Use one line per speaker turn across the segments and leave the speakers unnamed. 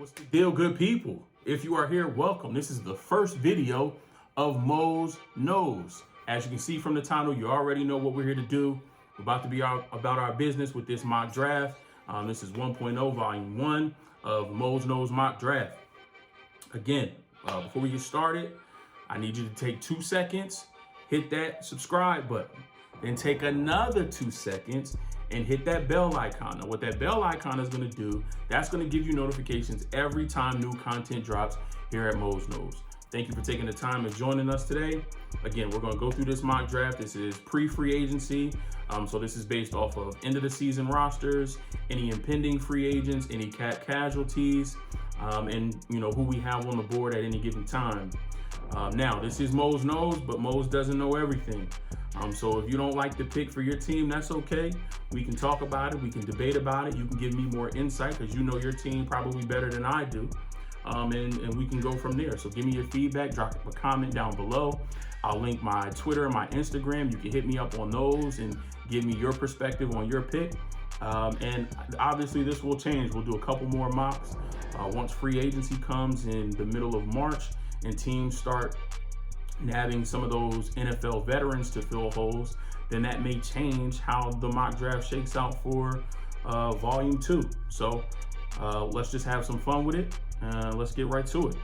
What's the deal, good people? If you are here, welcome. This is the first video of Mose Knows. As you can see from the title, you already know what we're here to do. We're about to be about our business with this mock draft. This is 1.0, volume 1 of Mose Knows mock draft. Again, before we get started, I need you to take 2 seconds, hit that subscribe button, then take another 2 seconds and hit that bell icon. Now, what that bell icon is going to do, that's going to give you notifications every time new content drops here at Mose Knows. Thank you for taking the time and joining us today. Again, we're going to go through this mock draft. This is pre-free agency. So this is based off of end of the season rosters, any impending free agents, any cap casualties, and who we have on the board at any given time. Now, this is Mose Knows, but Mose doesn't know everything. So if you don't like the pick for your team, that's okay. We can talk about it. We can debate about it. You can give me more insight because you know your team probably better than I do. And we can go from there. So give me your feedback, drop a comment down below. I'll link my Twitter and my Instagram. You can hit me up on those and give me your perspective on your pick. And obviously this will change. We'll do a couple more mocks once free agency comes in the middle of March and teams start nabbing some of those NFL veterans to fill holes. Then that may change how the mock draft shakes out for volume 2. So let's just have some fun with it. Let's get right to it.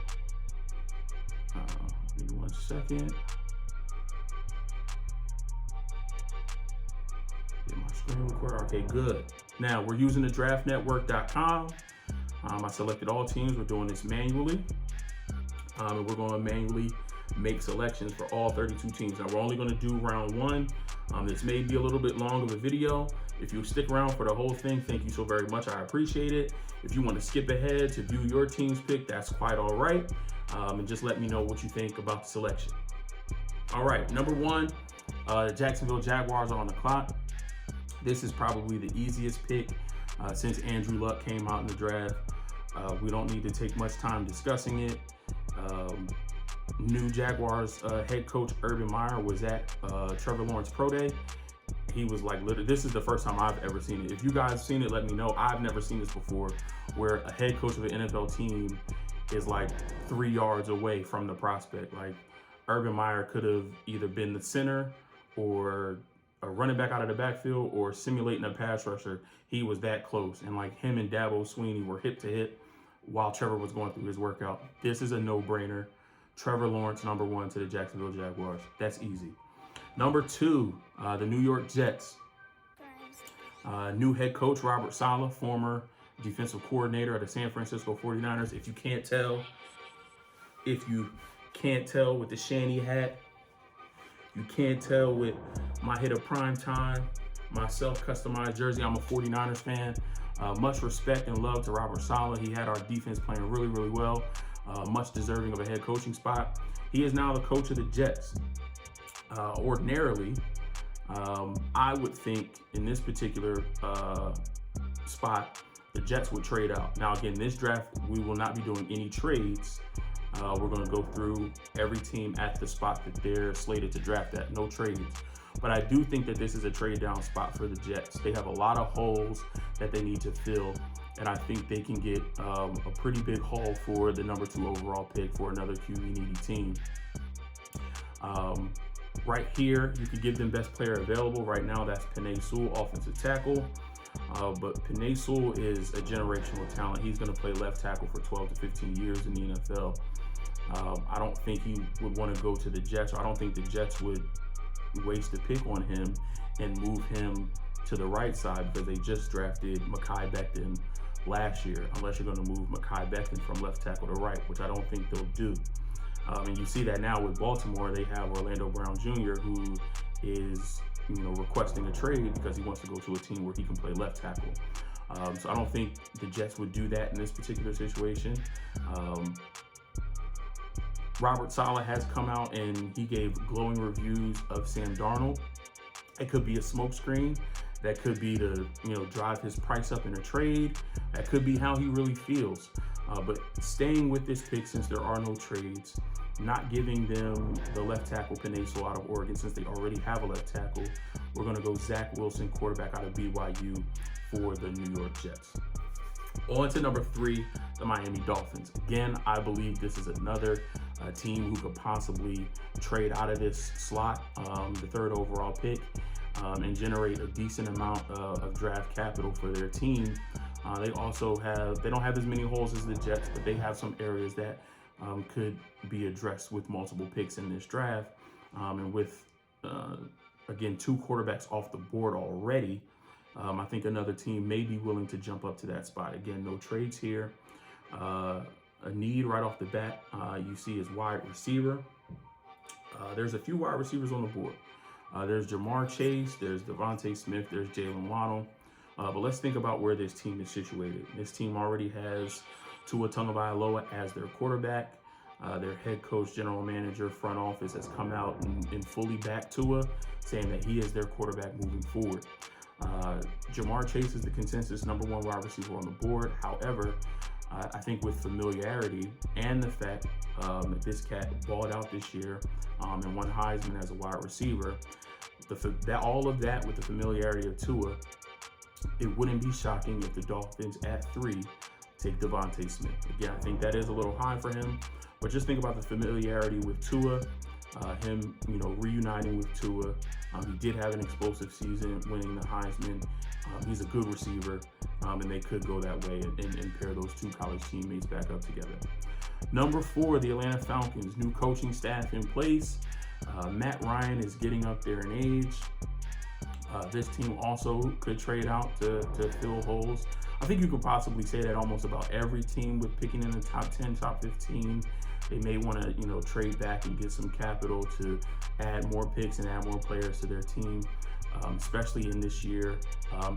Give me 1 second. Get my screen recorder. Okay, good. Now we're using the draftnetwork.com. I selected all teams. We're doing this manually. And we're going to manually make selections for all 32 teams. Now we're only going to do round 1. This may be a little bit long of a video. If you stick around for the whole thing, thank you so very much. I appreciate it. If you want to skip ahead to view your team's pick, that's quite all right. And just let me know what you think about the selection. All right, number 1, Jacksonville Jaguars are on the clock. This is probably the easiest pick since Andrew Luck came out in the draft. We don't need to take much time discussing it. New Jaguars head coach Urban Meyer was at Trevor Lawrence Pro Day. He was like, literally, this is the first time I've ever seen it. If you guys seen it, let me know. I've never seen this before, where a head coach of an NFL team is like 3 yards away from the prospect. Like, Urban Meyer could have either been the center or a running back out of the backfield or simulating a pass rusher. He was that close. And like him and Dabo Sweeney were hip to hip while Trevor was going through his workout. This is a no-brainer. Trevor Lawrence, number 1 to the Jacksonville Jaguars. That's easy. Number 2, the New York Jets. New head coach Robert Saleh, former defensive coordinator of the San Francisco 49ers. If you can't tell with the Shanny hat, you can't tell with my hit of prime time, my self-customized jersey. I'm a 49ers fan. Much respect and love to Robert Saleh. He had our defense playing really, really well. Much deserving of a head coaching spot. He is now the coach of the Jets. Ordinarily, I would think in this particular spot, the Jets would trade out. Now, again, this draft, we will not be doing any trades. We're going to go through every team at the spot that they're slated to draft at. No trades. But I do think that this is a trade down spot for the Jets. They have a lot of holes that they need to fill. And I think they can get a pretty big haul for the number 2 overall pick for another QB needy team. Right here, you could give them best player available. Right now, that's Penei Sewell, offensive tackle. But Penei Sewell is a generational talent. He's going to play left tackle for 12 to 15 years in the NFL. I don't think he would want to go to the Jets. I don't think the Jets would waste a pick on him and move him to the right side because they just drafted Mekhi Becton last year, unless you're going to move Mekhi Becton from left tackle to right, which I don't think they'll do. And you see that now with Baltimore. They have Orlando Brown Jr., who is requesting a trade because he wants to go to a team where he can play left tackle. So I don't think the Jets would do that in this particular situation. Robert Saleh has come out and he gave glowing reviews of Sam Darnold. It could be a smokescreen. That could be to drive his price up in a trade. That could be how he really feels. But staying with this pick, since there are no trades, not giving them the left tackle Penei Sewell out of Oregon, since they already have a left tackle, we're going to go Zach Wilson, quarterback out of BYU, for the New York Jets. On to number 3, the Miami Dolphins. Again, I believe this is another team who could possibly trade out of this slot, the 3rd overall pick, and generate a decent amount of draft capital for their team. They don't have as many holes as the Jets, but they have some areas that could be addressed with multiple picks in this draft. And with, again, 2 quarterbacks off the board already, I think another team may be willing to jump up to that spot. Again, no trades here. A need right off the bat you see is wide receiver. There's a few wide receivers on the board. There's Jamar Chase, there's Devontae Smith, there's Jalen Waddle. But let's think about where this team is situated. This team already has Tua Tagovailoa as their quarterback. Their head coach, general manager, front office has come out and fully backed Tua, saying that he is their quarterback moving forward. Jamar Chase is the consensus #1 wide receiver on the board. However, I think with familiarity and the fact that this cat balled out this year and won Heisman as a wide receiver, all of that with the familiarity of Tua, it wouldn't be shocking if the Dolphins at 3 take Devontae Smith. Again, I think that is a little high for him, but just think about the familiarity with Tua, him, reuniting with Tua. He did have an explosive season, winning the Heisman. He's a good receiver, and they could go that way and pair those 2 college teammates back up together. Number 4, the Atlanta Falcons, new coaching staff in place. Matt Ryan is getting up there in age. This team also could trade out to fill holes. I think you could possibly say that almost about every team with picking in the top 10, top 15. They may want to, trade back and get some capital to add more picks and add more players to their team, especially in this year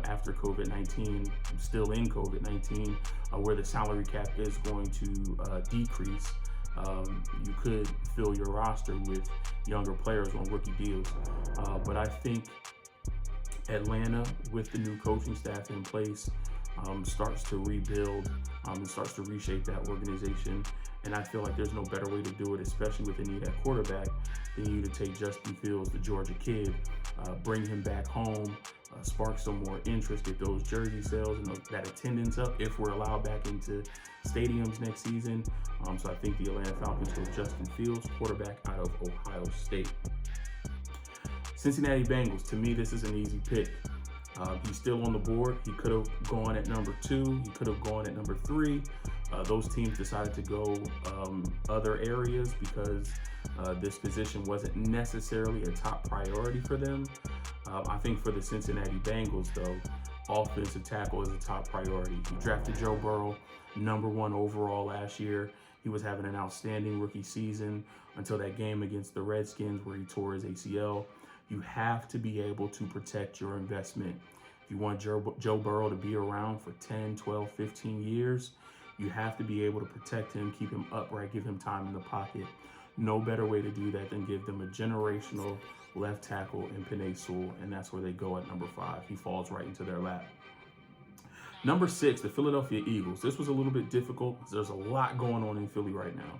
after COVID-19, still in COVID-19, where the salary cap is going to decrease. You could fill your roster with younger players on rookie deals. But I think Atlanta, with the new coaching staff in place, starts to rebuild and starts to reshape that organization. And I feel like there's no better way to do it, especially with the need at quarterback, than you to take Justin Fields, the Georgia kid, bring him back home, spark some more interest, get those jersey sales and that attendance up if we're allowed back into stadiums next season. So I think the Atlanta Falcons go Justin Fields, quarterback out of Ohio State. Cincinnati Bengals, to me, this is an easy pick. He's still on the board. He could have gone at number 2. He could have gone at number 3. Those teams decided to go other areas because this position wasn't necessarily a top priority for them. I think for the Cincinnati Bengals, though, offensive tackle is a top priority. He drafted Joe Burrow, #1 overall last year. He was having an outstanding rookie season until that game against the Redskins where he tore his ACL. You have to be able to protect your investment. If you want Joe Burrow to be around for 10, 12, 15 years, you have to be able to protect him, keep him upright, give him time in the pocket. No better way to do that than give them a generational left tackle in Penei Sewell, and that's where they go at number 5. He falls right into their lap. Number 6, the Philadelphia Eagles. This was a little bit difficult because there's a lot going on in Philly right now.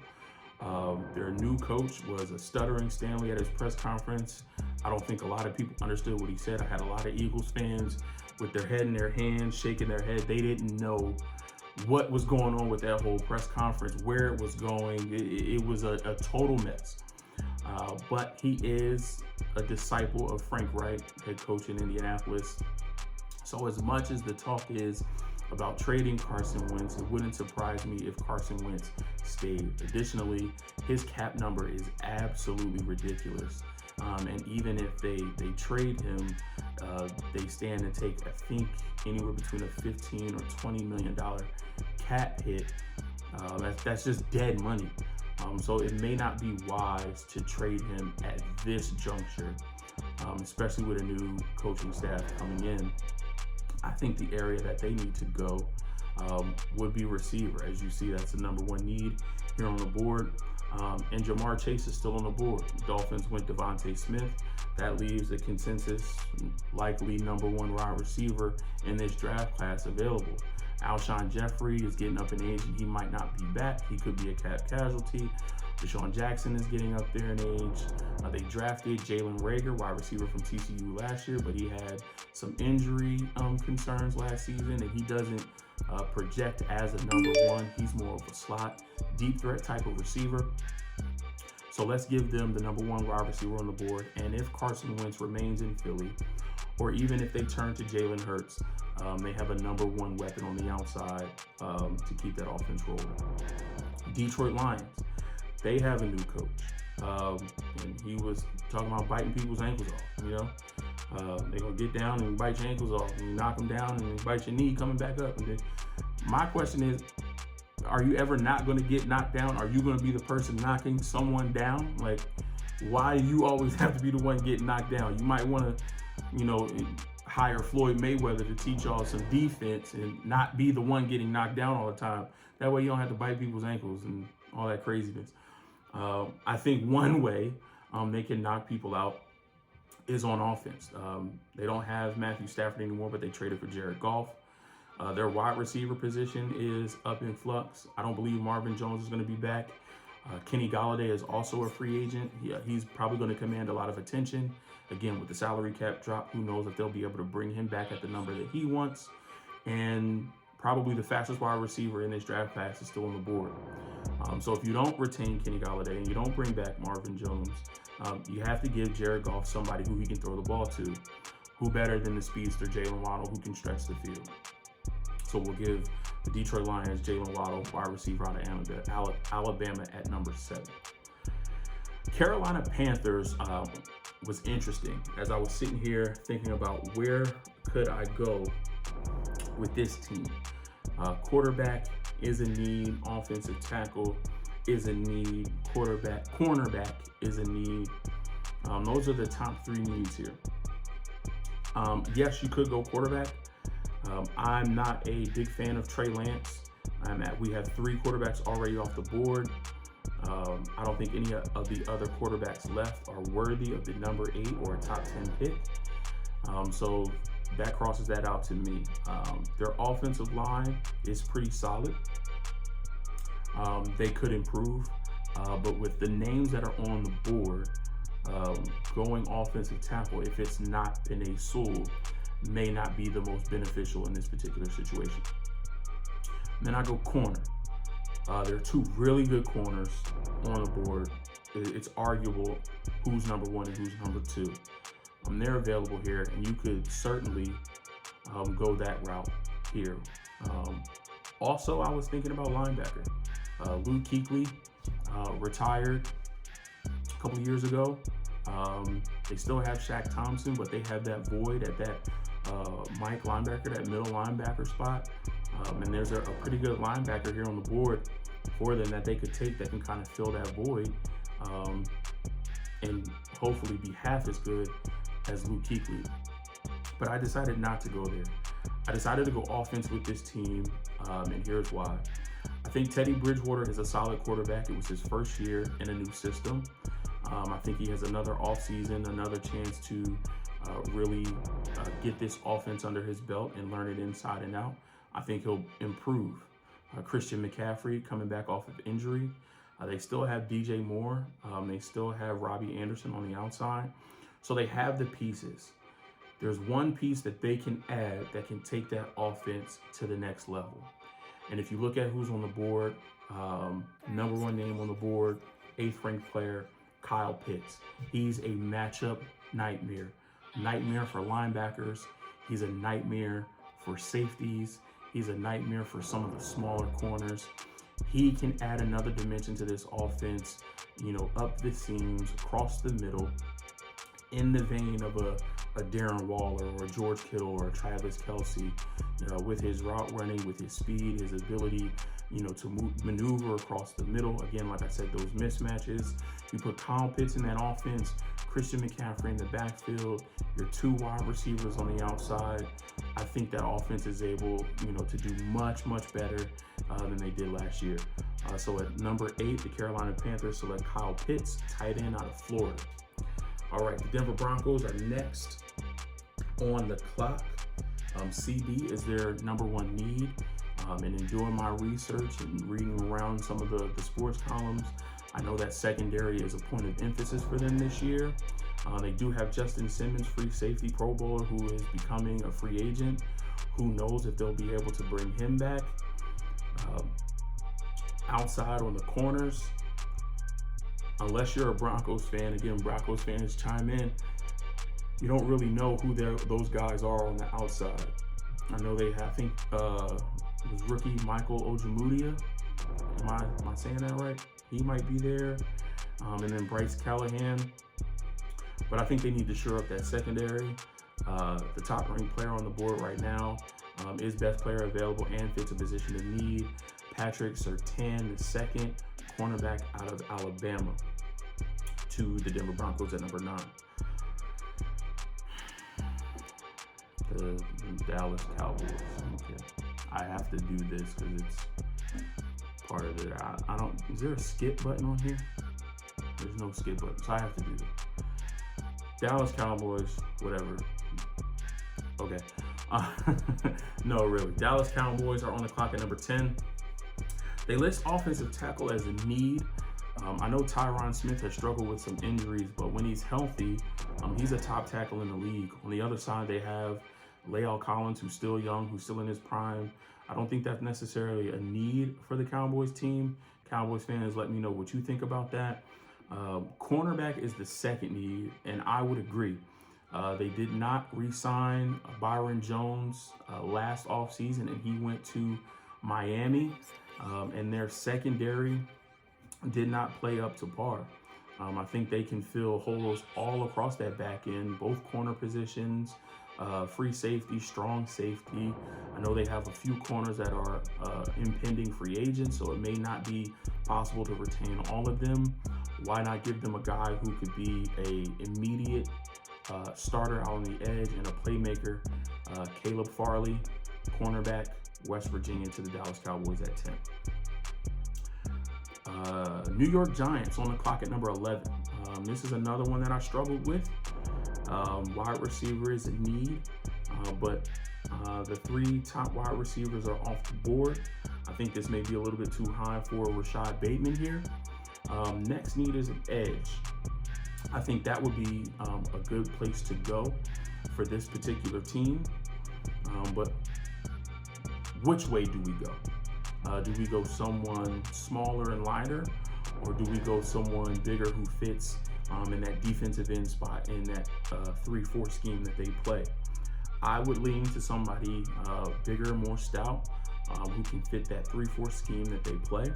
Their new coach was a stuttering Stanley at his press conference. I don't think a lot of people understood what he said. I had a lot of Eagles fans with their head in their hands, shaking their head. They didn't know what was going on with that whole press conference, where it was going. It was a total mess. But he is a disciple of Frank Reich, head coach in Indianapolis. So as much as the talk is about trading Carson Wentz, it wouldn't surprise me if Carson Wentz stayed. Additionally, his cap number is absolutely ridiculous. And even if they trade him, they stand to take, I think, anywhere between a $15 or $20 million cap hit. That's just dead money. So it may not be wise to trade him at this juncture, especially with a new coaching staff coming in. I think the area that they need to go would be receiver. As you see, that's the #1 need here on the board. And Jamar Chase is still on the board. The Dolphins went Devontae Smith. That leaves the consensus likely #1 wide receiver in this draft class available. Alshon Jeffrey is getting up in age and he might not be back. He could be a cap casualty. Deshaun Jackson is getting up there in age. They drafted Jalen Reagor, wide receiver from TCU last year, but he had some injury concerns last season, and he doesn't project as a number one. He's more of a slot, deep threat type of receiver. So let's give them the number one wide receiver on the board. And if Carson Wentz remains in Philly, or even if they turn to Jalen Hurts, they have a number one weapon on the outside to keep that offense rolling. Detroit Lions, they have a new coach. And he was talking about biting people's ankles off, you know. They're going to get down and bite your ankles off, and you knock them down and you bite your knee coming back up. And then my question is, are you ever not going to get knocked down? Are you going to be the person knocking someone down? Like, why do you always have to be the one getting knocked down? You might want to, you know, hire Floyd Mayweather to teach y'all some defense and not be the one getting knocked down all the time. That way you don't have to bite people's ankles and all that craziness. I think one way they can knock people out is on offense. They don't have Matthew Stafford anymore, but they traded for Jared Goff. Their wide receiver position is up in flux. I don't believe Marvin Jones is going to be back. Kenny Golladay is also a free agent. He's probably going to command a lot of attention. Again, with the salary cap drop, who knows if they'll be able to bring him back at the number that he wants. And probably the fastest wide receiver in this draft class is still on the board. So if you don't retain Kenny Golladay and you don't bring back Marvin Jones, you have to give Jared Goff somebody who he can throw the ball to. Who better than the speedster Jalen Waddle, who can stretch the field? So we'll give the Detroit Lions Jalen Waddle, wide receiver out of Alabama at number 7. Carolina Panthers was interesting as I was sitting here thinking about where could I go with this team. Quarterback is a need, offensive tackle is a need, cornerback is a need. Those are the top 3 needs here. Yes, you could go quarterback. I'm not a big fan of Trey Lance. We have 3 quarterbacks already off the board. I don't think any of the other quarterbacks left are worthy of the number 8 or a top 10 pick. So that crosses that out to me. Their offensive line is pretty solid. They could improve, but with the names that are on the board, going offensive tackle, if it's not Penei Sewell, may not be the most beneficial in this particular situation. And then I go corner. There are 2 really good corners on the board. It's arguable who's number 1 and who's number 2. They're available here, and you could certainly go that route here. Also, I was thinking about linebacker. Luke Kuechly retired a couple years ago. They still have Shaq Thompson, but they have that void at that Mike linebacker, that middle linebacker spot. And there's a pretty good linebacker here on the board for them that they could take that can kind of fill that void and hopefully be half as good as Luke Kuechly. But I decided not to go there. I decided to go offense with this team, and here's why. I think Teddy Bridgewater is a solid quarterback. It was his first year in a new system. I think he has another offseason, another chance to really get this offense under his belt and learn it inside and out. I think he'll improve. Christian McCaffrey coming back off of injury. They still have DJ Moore. They still have Robbie Anderson on the outside. So they have the pieces. There's one piece that they can add that can take that offense to the next level. And if you look at who's on the board, number 1 name on the board, 8th ranked player, Kyle Pitts. He's a matchup nightmare. Nightmare for linebackers. He's a nightmare for safeties. He's a nightmare for some of the smaller corners. He can add another dimension to this offense, you know, up the seams, across the middle, in the vein of a Darren Waller or a George Kittle or a Travis Kelce, you know, with his route running, with his speed, his ability, you know, to maneuver across the middle. Again, like I said, those mismatches. You put Kyle Pitts in that offense, Christian McCaffrey in the backfield, your 2 wide receivers on the outside. I think that offense is able, you know, to do much, much better than they did last year. So at number 8, the Carolina Panthers select Kyle Pitts, tight end out of Florida. All right, the Denver Broncos are next on the clock. CB is their number 1 need. And in doing my research and reading around some of the sports columns, I know that secondary is a point of emphasis for them this year. They do have Justin Simmons, free safety Pro Bowler, who is becoming a free agent. Who knows if they'll be able to bring him back. Outside on the corners, unless you're a Broncos fan, again, Broncos fans chime in, you don't really know who those guys are on the outside. I know they have, I think it was rookie Michael Ojemudia. Am I saying that right? He might be there. And then Bryce Callahan. But I think they need to shore up that secondary. The top ranked player on the board right now is best player available and fits a position of need. Patrick Surtain, the second cornerback out of Alabama, to the Denver Broncos at number 9. The Dallas Cowboys. Okay. I have to do this because it's part of it. I don't. Is there a skip button on here? There's no skip button, so I have to do this. Dallas Cowboys, whatever. Okay. No, really. Dallas Cowboys are on the clock at number 10. They list offensive tackle as a need. I know Tyron Smith has struggled with some injuries, but when he's healthy, he's a top tackle in the league. On the other side, they have La'el Collins, who's still young, who's still in his prime. I don't think that's necessarily a need for the Cowboys team. Cowboys fans, let me know what you think about that. Cornerback is the second need, and I would agree. They did not re-sign Byron Jones last offseason, and he went to Miami, and their secondary did not play up to par. I think they can fill holes all across that back end, both corner positions, free safety, strong safety. I know they have a few corners that are impending free agents, so it may not be possible to retain all of them. Why not give them a guy who could be an immediate starter out on the edge and a playmaker? Caleb Farley, cornerback, West Virginia, to the Dallas Cowboys at 10. New York Giants on the clock at number 11. This is another one that I struggled with. Wide receiver is a need, but the 3 top wide receivers are off the board. I think this may be a little bit too high for Rashad Bateman here. Next need is an edge. I think that would be a good place to go for this particular team. But which way do we go? Do we go someone smaller and lighter, or do we go someone bigger who fits in that defensive end spot in that 3-4 scheme that they play? I would lean to somebody bigger, more stout, who can fit that 3-4 scheme that they play.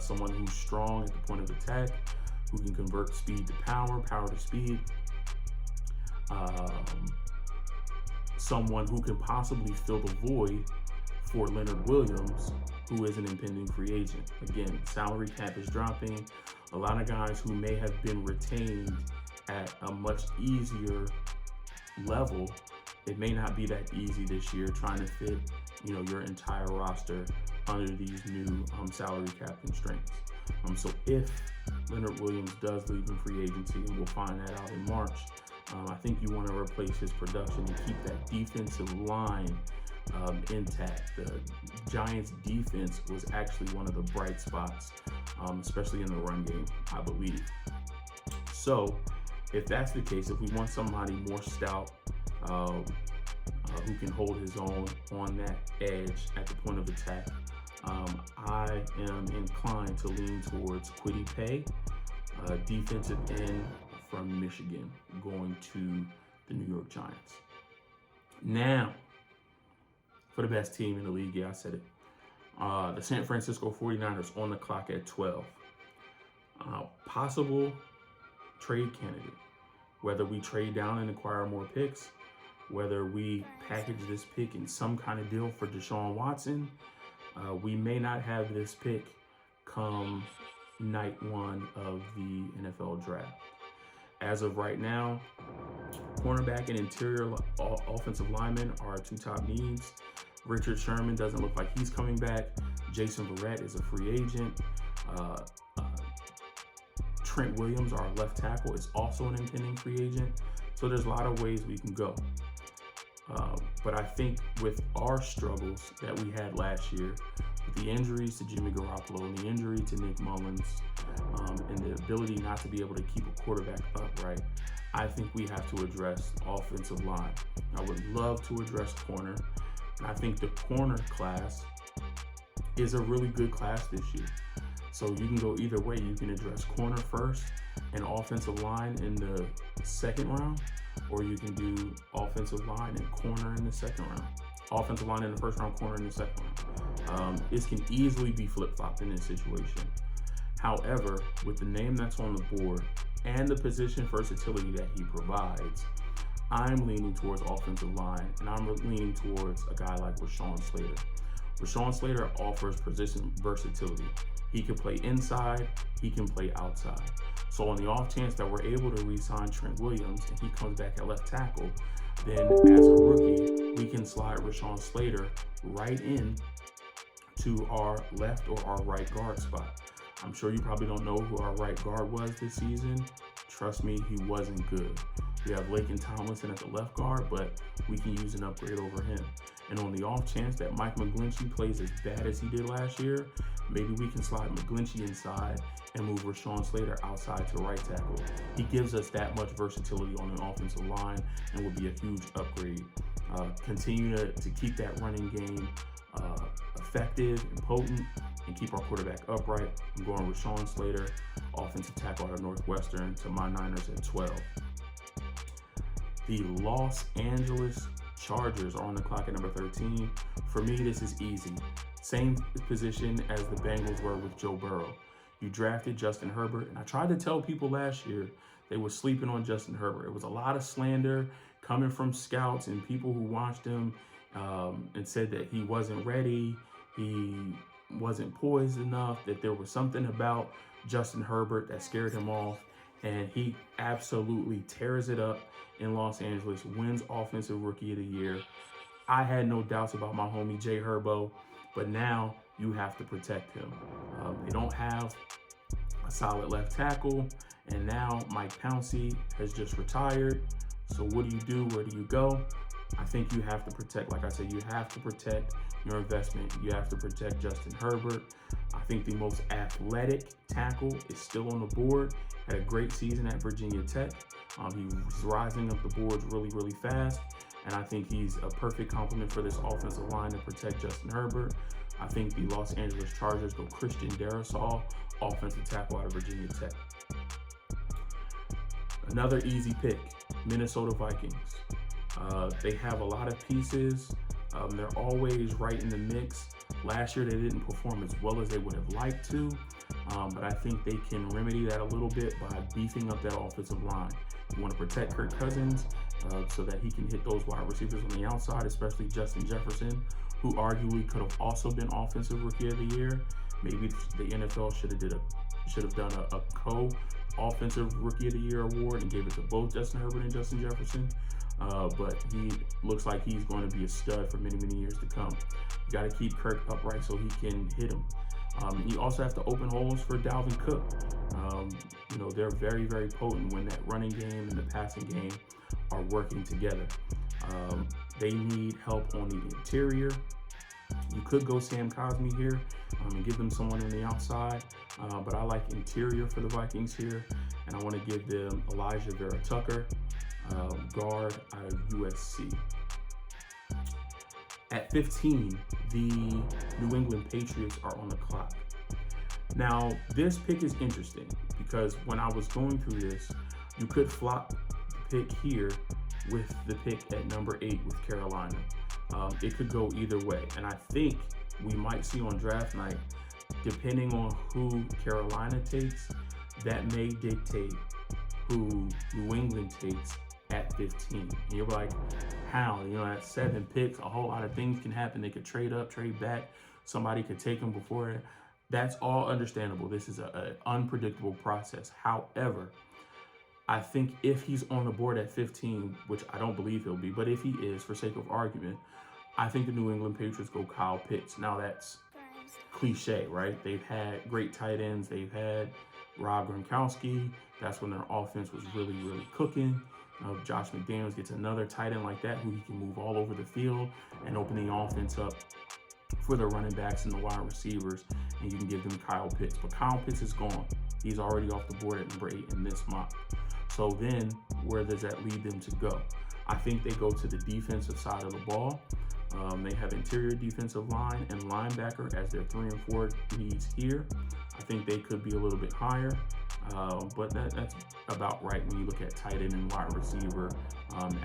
Someone who's strong at the point of attack, who can convert speed to power, power to speed. Someone who can possibly fill the void for Leonard Williams, who is an impending free agent. Again, salary cap is dropping. A lot of guys who may have been retained at a much easier level, it may not be that easy this year trying to fit, your entire roster under these new salary cap constraints. So if Leonard Williams does leave in free agency, and we'll find that out in March, I think you want to replace his production and keep that defensive line intact. The Giants defense was actually one of the bright spots, especially in the run game, I believe. So if that's the case, if we want somebody more stout, who can hold his own on that edge at the point of attack, I am inclined to lean towards Kwity Paye, defensive end from Michigan, going to the New York Giants. Now, for the best team in the league, yeah, I said it. The San Francisco 49ers on the clock at 12. Possible trade candidate. Whether we trade down and acquire more picks, whether we package this pick in some kind of deal for Deshaun Watson, we may not have this pick come night 1 of the NFL draft. As of right now, cornerback and interior offensive linemen are our 2 top needs. Richard Sherman doesn't look like he's coming back. Jason Verrett is a free agent. Trent Williams, our left tackle, is also an impending free agent. So there's a lot of ways we can go. But I think with our struggles that we had last year, with the injuries to Jimmy Garoppolo and the injury to Nick Mullins, and the ability not to be able to keep a quarterback upright, I think we have to address offensive line. I would love to address corner, and I think the corner class is a really good class this year. So you can go either way. You can address corner first and offensive line in the second round, or you can do offensive line and corner in the second round. Offensive line in the first round, corner in the second round. It can easily be flip-flopped in this situation. However, with the name that's on the board and the position versatility that he provides, I'm leaning towards offensive line, and I'm leaning towards a guy like Rashawn Slater. Rashawn Slater offers position versatility. He can play inside, he can play outside. So on the off chance that we're able to re-sign Trent Williams and he comes back at left tackle, then as a rookie, we can slide Rashawn Slater right in to our left or our right guard spot. I'm sure you probably don't know who our right guard was this season. Trust me, he wasn't good. We have Laken Tomlinson at the left guard, but we can use an upgrade over him. And on the off chance that Mike McGlinchey plays as bad as he did last year, maybe we can slide McGlinchey inside and move Rashawn Slater outside to right tackle. He gives us that much versatility on the offensive line and would be a huge upgrade. Continue to keep that running game effective and potent and keep our quarterback upright. I'm going Rashawn Slater, offensive tackle out of Northwestern, to my Niners at 12. The Los Angeles Chargers are on the clock at number 13. For me, this is easy. Same position as the Bengals were with Joe Burrow. You drafted Justin Herbert, and I tried to tell people last year they were sleeping on Justin Herbert. It was a lot of slander coming from scouts and people who watched him and said that he wasn't ready, he wasn't poised enough, that there was something about Justin Herbert that scared him off, and he absolutely tears it up in Los Angeles, wins Offensive Rookie of the Year. I had no doubts about my homie Jay Herbo, but now you have to protect him. They don't have a solid left tackle, and now Mike Pouncey has just retired. So what do you do? Where do you go? I think you have to protect, like I said, you have to protect your investment. You have to protect Justin Herbert. I think the most athletic tackle is still on the board. Had a great season at Virginia Tech. He's rising up the boards really, really fast. And I think he's a perfect complement for this offensive line to protect Justin Herbert. I think the Los Angeles Chargers go Christian Darrisaw, offensive tackle out of Virginia Tech. Another easy pick, Minnesota Vikings. They have a lot of pieces. They're always right in the mix. Last year, they didn't perform as well as they would have liked to, but I think they can remedy that a little bit by beefing up that offensive line. You want to protect Kirk Cousins so that he can hit those wide receivers on the outside, especially Justin Jefferson, who arguably could have also been Offensive Rookie of the Year. Maybe the NFL should have done a co-Offensive Rookie of the Year award and gave it to both Justin Herbert and Justin Jefferson. But he looks like he's going to be a stud for many, many years to come. You got to keep Kirk upright so he can hit him. You also have to open holes for Dalvin Cook. They're very, very potent when that running game and the passing game are working together. They need help on the interior. You could go Sam Cosmi here and give them someone on the outside, but I like interior for the Vikings here, and I want to give them Elijah Vera Tucker, guard out of USC. At 15, the New England Patriots are on the clock. Now, this pick is interesting because when I was going through this, you could flop the pick here with the pick at number 8 with Carolina. It could go either way, and I think we might see on draft night, depending on who Carolina takes, that may dictate who New England takes at 15. And you're like, how? At 7 picks, a whole lot of things can happen. They could trade up, trade back. Somebody could take them before it. That's all understandable. This is an unpredictable process. However, I think if he's on the board at 15, which I don't believe he'll be, but if he is, for sake of argument, I think the New England Patriots go Kyle Pitts. Now that's cliche, right? They've had great tight ends. They've had Rob Gronkowski. That's when their offense was really, really cooking. Josh McDaniels gets another tight end like that who he can move all over the field and open the offense up for the running backs and the wide receivers, and you can give them Kyle Pitts. But Kyle Pitts is gone. He's already off the board at number 8 in this mock. So then where does that lead them to go? I think they go to the defensive side of the ball. They have interior defensive line and linebacker as their 3 and 4 needs here. I think they could be a little bit higher, but that's about right when you look at tight end and wide receiver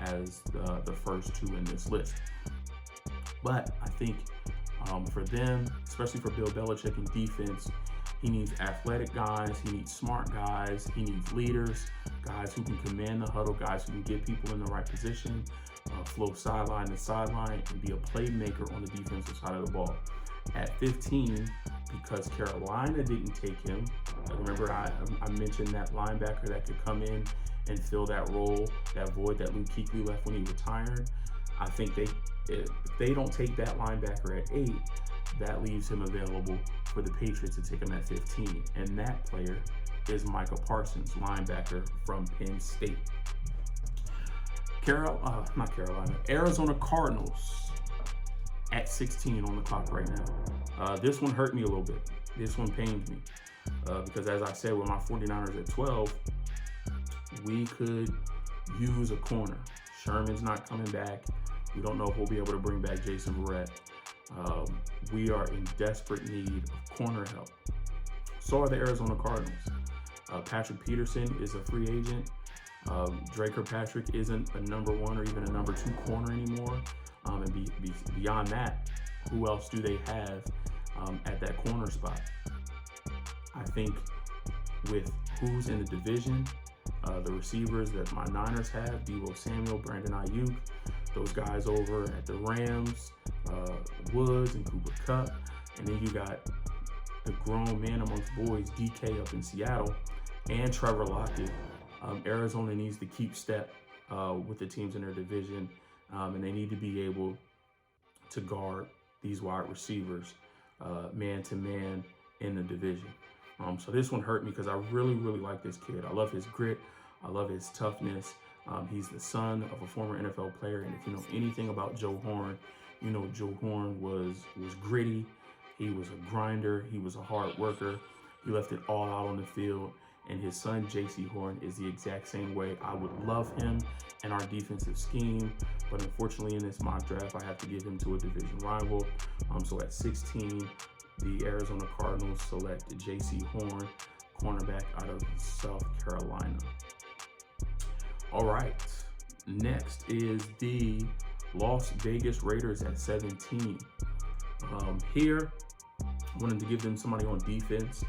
as the first 2 in this list. But I think for them, especially for Bill Belichick in defense, he needs athletic guys, he needs smart guys, he needs leaders, guys who can command the huddle, guys who can get people in the right position, flow sideline to sideline, and be a playmaker on the defensive side of the ball. At 15, because Carolina didn't take him, remember I mentioned that linebacker that could come in and fill that role, that void that Luke Kuechly left when he retired. I think if they don't take that linebacker at 8, that leaves him available for the Patriots to take him at 15. And that player is Micah Parsons, linebacker from Penn State. Arizona Cardinals at 16 on the clock right now. This one hurt me a little bit. This one pained me because, as I said, with my 49ers at 12, we could use a corner. Sherman's not coming back. We don't know if we'll be able to bring back Jason Verrett. We are in desperate need of corner help. So are the Arizona Cardinals. Patrick Peterson is a free agent. Drake Kirkpatrick isn't a number 1 or even a number 2 corner anymore. And beyond that, who else do they have at that corner spot? I think with who's in the division, the receivers that my Niners have, Deebo Samuel, Brandon Ayuk, those guys over at the Rams, Woods and Cooper Kupp, and then you got the grown man amongst boys, DK up in Seattle, and Trevor Lockett. Arizona needs to keep step with the teams in their division, and they need to be able to guard these wide receivers man to man in the division. So this one hurt me because I really, really like this kid. I love his grit. I love his toughness. He's the son of a former NFL player, and if you know anything about Joe Horn, you know Joe Horn was gritty. He was a grinder. He was a hard worker. He left it all out on the field. And his son, J.C. Horn, is the exact same way. I would love him in our defensive scheme, but unfortunately in this mock draft, I have to give him to a division rival. So at 16, the Arizona Cardinals select J.C. Horn, cornerback out of South Carolina. All right, next is the Las Vegas Raiders at 17. Here, I wanted to give them somebody on defense.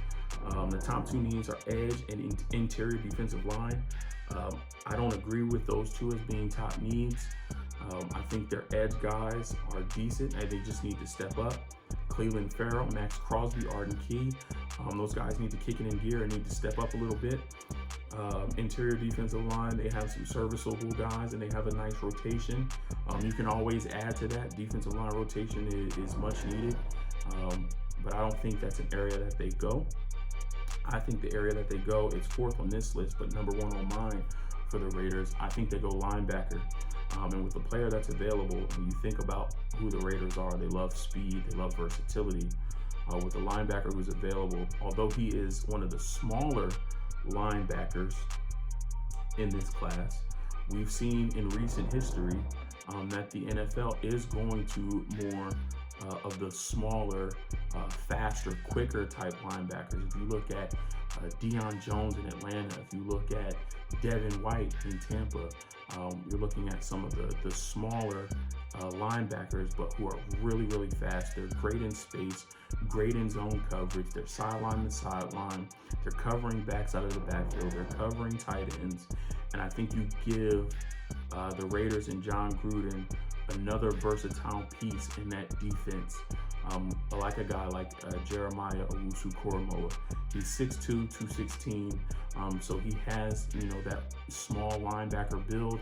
The top 2 needs are edge and interior defensive line. I don't agree with those 2 as being top needs. I think their edge guys are decent and they just need to step up. Cleveland Farrell, Max Crosby, Arden Key. Those guys need to kick it in gear and need to step up a little bit. Interior defensive line, they have some serviceable guys and they have a nice rotation. You can always add to that. Defensive line rotation is much needed, but I don't think that's an area that they go. I think the area that they go is 4th on this list, but number 1 on mine for the Raiders. I think they go linebacker. And with the player that's available, when you think about who the Raiders are, they love speed, they love versatility. With the linebacker who's available, although he is one of the smaller linebackers in this class, we've seen in recent history that the NFL is going to more of the smaller, faster, quicker type linebackers. If you look at Deion Jones in Atlanta, if you look at Devin White in Tampa, you're looking at some of the smaller linebackers, but who are really, really fast. They're great in space, great in zone coverage. They're sideline to sideline. They're covering backs out of the backfield. They're covering tight ends. And I think you give the Raiders and John Gruden another versatile piece in that defense, like a guy like Jeremiah Owusu-Koramoah. He's 6'2", 216, so he has that small linebacker build,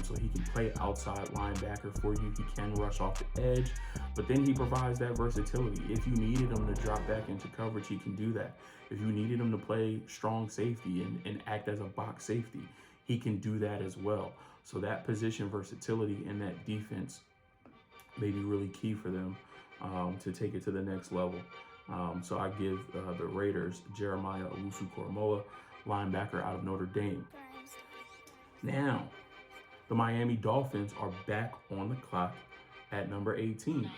So he can play outside linebacker for you. He can rush off the edge, but then he provides that versatility. If you needed him to drop back into coverage, he can do that. If you needed him to play strong safety and act as a box safety, he can do that as well. So that position versatility in that defense may be really key for them to take it to the next level. So I give the Raiders Jeremiah Owusu-Koramoah, linebacker out of Notre Dame. Now, the Miami Dolphins are back on the clock at number 18.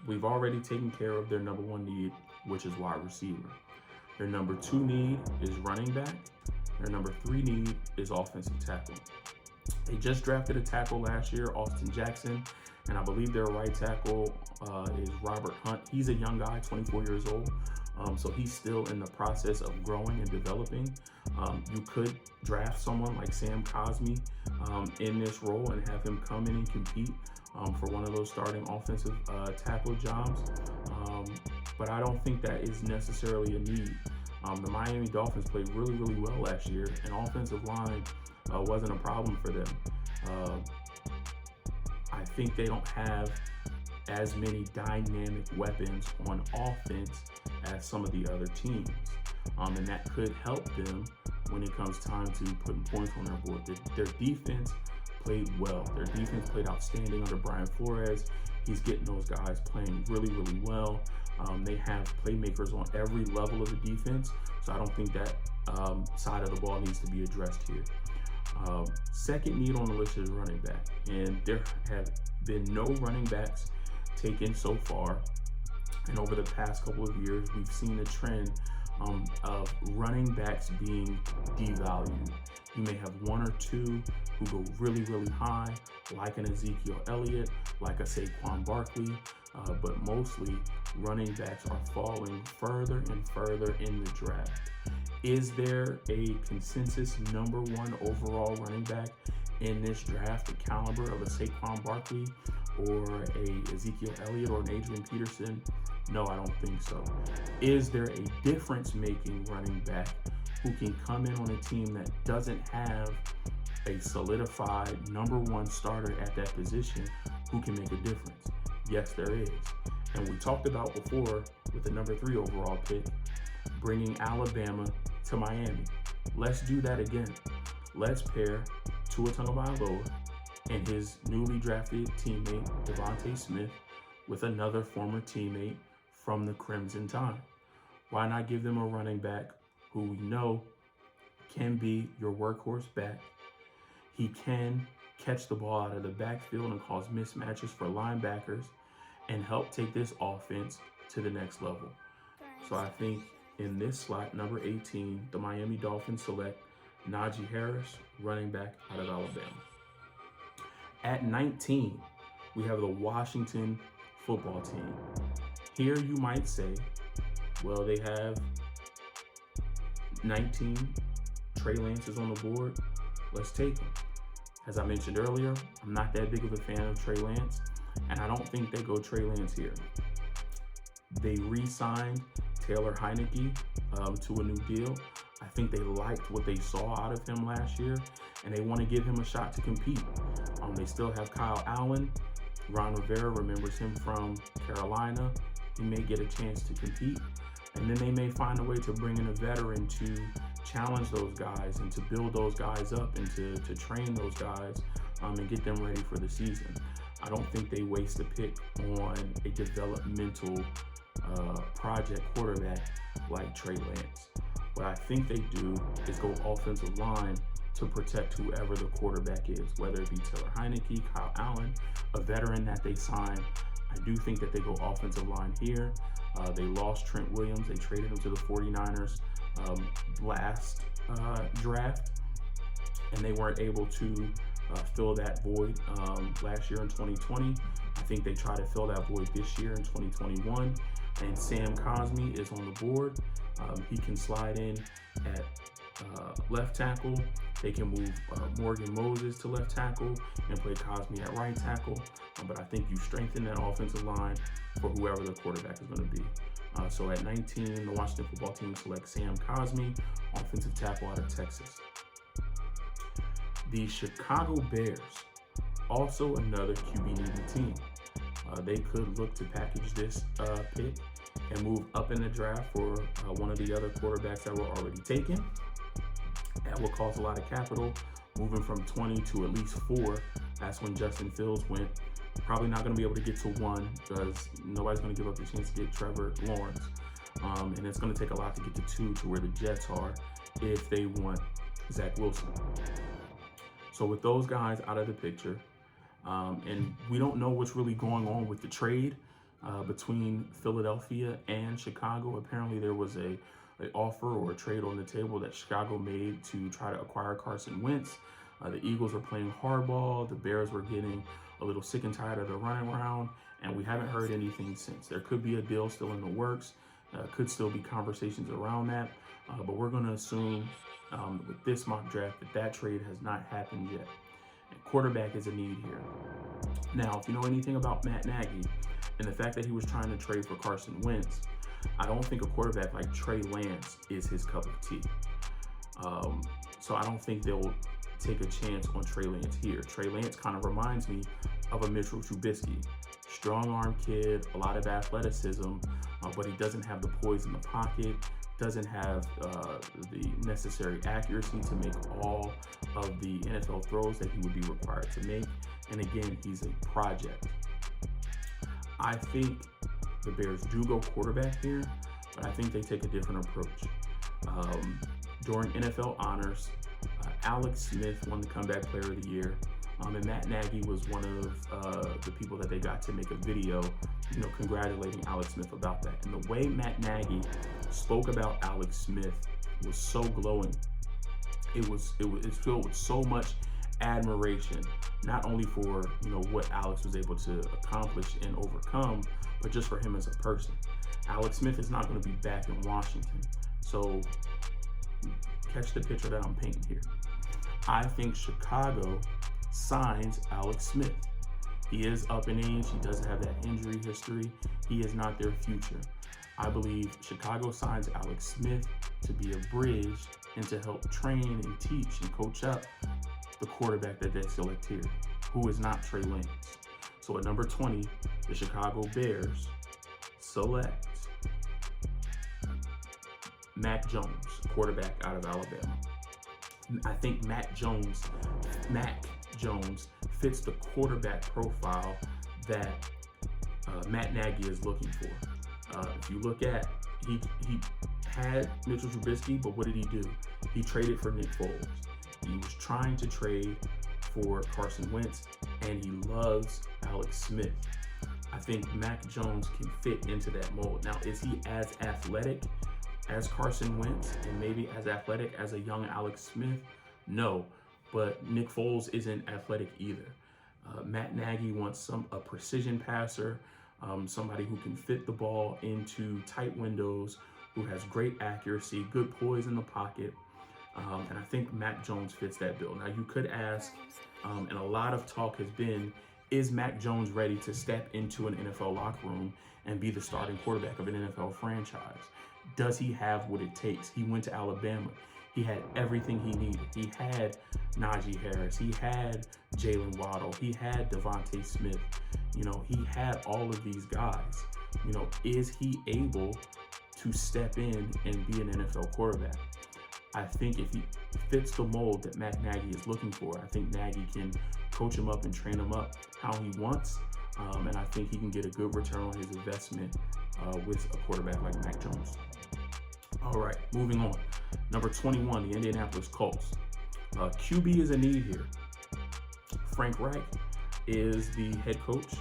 We've already taken care of their number one need, which is wide receiver. Their number two need is running back. Their number three need is offensive tackle. They just drafted a tackle last year, Austin Jackson, and I believe their right tackle is Robert Hunt. He's a young guy, 24 years old, so he's still in the process of growing and developing. You could draft someone like Sam Cosmi in this role and have him come in and compete for one of those starting offensive tackle jobs, but I don't think that is necessarily a need. The Miami Dolphins played really, really well last year, and offensive line wasn't a problem for them. I think they don't have as many dynamic weapons on offense as some of the other teams, and that could help them when it comes time to putting points on their board. Their defense played well. Their defense played outstanding under Brian Flores. He's getting those guys playing really, really well. They have playmakers on every level of the defense, so I don't think that side of the ball needs to be addressed here. Second need on the list is running back, and there have been no running backs taken so far. And over the past couple of years, we've seen a trend of running backs being devalued. You may have one or two who go really, really high, like an Ezekiel Elliott, like a Saquon Barkley, but mostly running backs are falling further and further in the draft. Is there a consensus number one overall running back in this draft, the caliber of a Saquon Barkley or a Ezekiel Elliott or an Adrian Peterson? No, I don't think so. Is there a difference-making running back who can come in on a team that doesn't have a solidified number one starter at that position who can make a difference? Yes, there is. And we talked about before with the number 3 overall pick, bringing Alabama to Miami. Let's do that again. Let's pair Tua Tagovailoa and his newly drafted teammate Devontae Smith with another former teammate from the Crimson Tide. Why not give them a running back who we know can be your workhorse back? He can catch the ball out of the backfield and cause mismatches for linebackers and help take this offense to the next level. So I think in this slot, number 18, the Miami Dolphins select Najee Harris, running back out of Alabama. At 19, we have the Washington football team. Here you might say, well, they have 19 Trey Lances on the board. Let's take them. As I mentioned earlier, I'm not that big of a fan of Trey Lance, and I don't think they go Trey Lance here. They re-signed Taylor Heineke to a new deal. I think they liked what they saw out of him last year, and they want to give him a shot to compete. They still have Kyle Allen. Ron Rivera remembers him from Carolina. He may get a chance to compete, and then they may find a way to bring in a veteran to challenge those guys and to build those guys up and to train those guys and get them ready for the season. I don't think they waste a pick on a developmental project quarterback like Trey Lance. What I think they do is go offensive line to protect whoever the quarterback is, whether it be Taylor Heineke, Kyle Allen, a veteran that they sign. I do think that they go offensive line here. They lost Trent Williams. They traded him to the 49ers last draft, and they weren't able to fill that void last year in 2020. I think they try to fill that void this year in 2021, and Sam Cosmi is on the board. He can slide in at left tackle. They can move Morgan Moses to left tackle and play Cosmi at right tackle. But I think you strengthen that offensive line for whoever the quarterback is going to be. So at 19, the Washington football team selects Sam Cosmi, offensive tackle out of Texas. The Chicago Bears, also another QB needy team. They could look to package this pick and move up in the draft for one of the other quarterbacks that were already taken. That will cost a lot of capital, moving from 20 to at least 4. That's when Justin Fields went. Probably not going to be able to get to 1 because nobody's going to give up the chance to get Trevor Lawrence. And it's going to take a lot to get to 2 to where the Jets are if they want Zach Wilson. So with those guys out of the picture, and we don't know what's really going on with the trade between Philadelphia and Chicago. Apparently there was an offer or a trade on the table that Chicago made to try to acquire Carson Wentz. The Eagles were playing hardball. The Bears were getting a little sick and tired of the running around, and we haven't heard anything since. There could be a deal still in the works. Could still be conversations around that, but we're going to assume with this mock draft that trade has not happened yet. And quarterback is a need here. Now, if you know anything about Matt Nagy and the fact that he was trying to trade for Carson Wentz, I don't think a quarterback like Trey Lance is his cup of tea. So I don't think they'll take a chance on Trey Lance here. Trey Lance kind of reminds me of a Mitchell Trubisky. Strong arm kid, a lot of athleticism, but he doesn't have the poise in the pocket, doesn't have the necessary accuracy to make all of the NFL throws that he would be required to make. And again, he's a project. I think the Bears do go quarterback here, but I think they take a different approach. During NFL honors, Alex Smith won the Comeback Player of the Year. And Matt Nagy was one of the people that they got to make a video, congratulating Alex Smith about that. And the way Matt Nagy spoke about Alex Smith was so glowing. It was filled with so much admiration, not only for what Alex was able to accomplish and overcome, but just for him as a person. Alex Smith is not going to be back in Washington, so catch the picture that I'm painting here. I think Chicago signs Alex Smith. He is up in age. He doesn't have that injury history. He is not their future. I believe Chicago signs Alex Smith to be a bridge and to help train and teach and coach up the quarterback that they select here, who is not Trey Lance. So at number 20, the Chicago Bears select Mac Jones, quarterback out of Alabama. I think Mac Jones fits the quarterback profile that Matt Nagy is looking for. If you look at, he had Mitchell Trubisky, but what did he do? He traded for Nick Foles. He was trying to trade for Carson Wentz, and he loves Alex Smith. I think Mac Jones can fit into that mold. Now, is he as athletic as Carson Wentz and maybe as athletic as a young Alex Smith? No, but Nick Foles isn't athletic either. Matt Nagy wants a precision passer, somebody who can fit the ball into tight windows, who has great accuracy, good poise in the pocket. And I think Mac Jones fits that bill. Now, you could ask, and a lot of talk has been, is Mac Jones ready to step into an NFL locker room and be the starting quarterback of an NFL franchise? Does he have what it takes? He went to Alabama. He had everything he needed. He had Najee Harris. He had Jalen Waddle. He had Devontae Smith. He had all of these guys. Is he able to step in and be an NFL quarterback? I think if he fits the mold that Matt Nagy is looking for, I think Nagy can coach him up and train him up how he wants. And I think he can get a good return on his investment with a quarterback like Mac Jones. All right, moving on. Number 21, the Indianapolis Colts. QB is a need here. Frank Reich is the head coach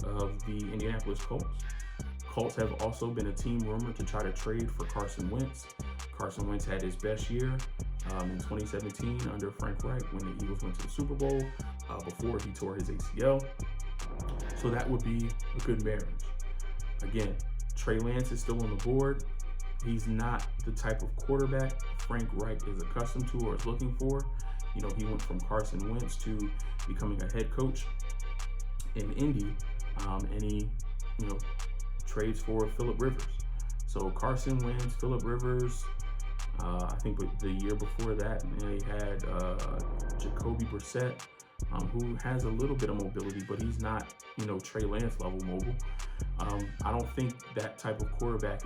of the Indianapolis Colts. Colts have also been a team rumored to try to trade for Carson Wentz. Carson Wentz had his best year in 2017 under Frank Reich when the Eagles went to the Super Bowl before he tore his ACL. So that would be a good marriage. Again, Trey Lance is still on the board. He's not the type of quarterback Frank Reich is accustomed to or is looking for. He went from Carson Wentz to becoming a head coach in Indy, and he, trades for Phillip Rivers. So Carson Wentz, Phillip Rivers, I think the year before that, they had Jacoby Brissett, who has a little bit of mobility, but he's not, Trey Lance level mobile. I don't think that type of quarterback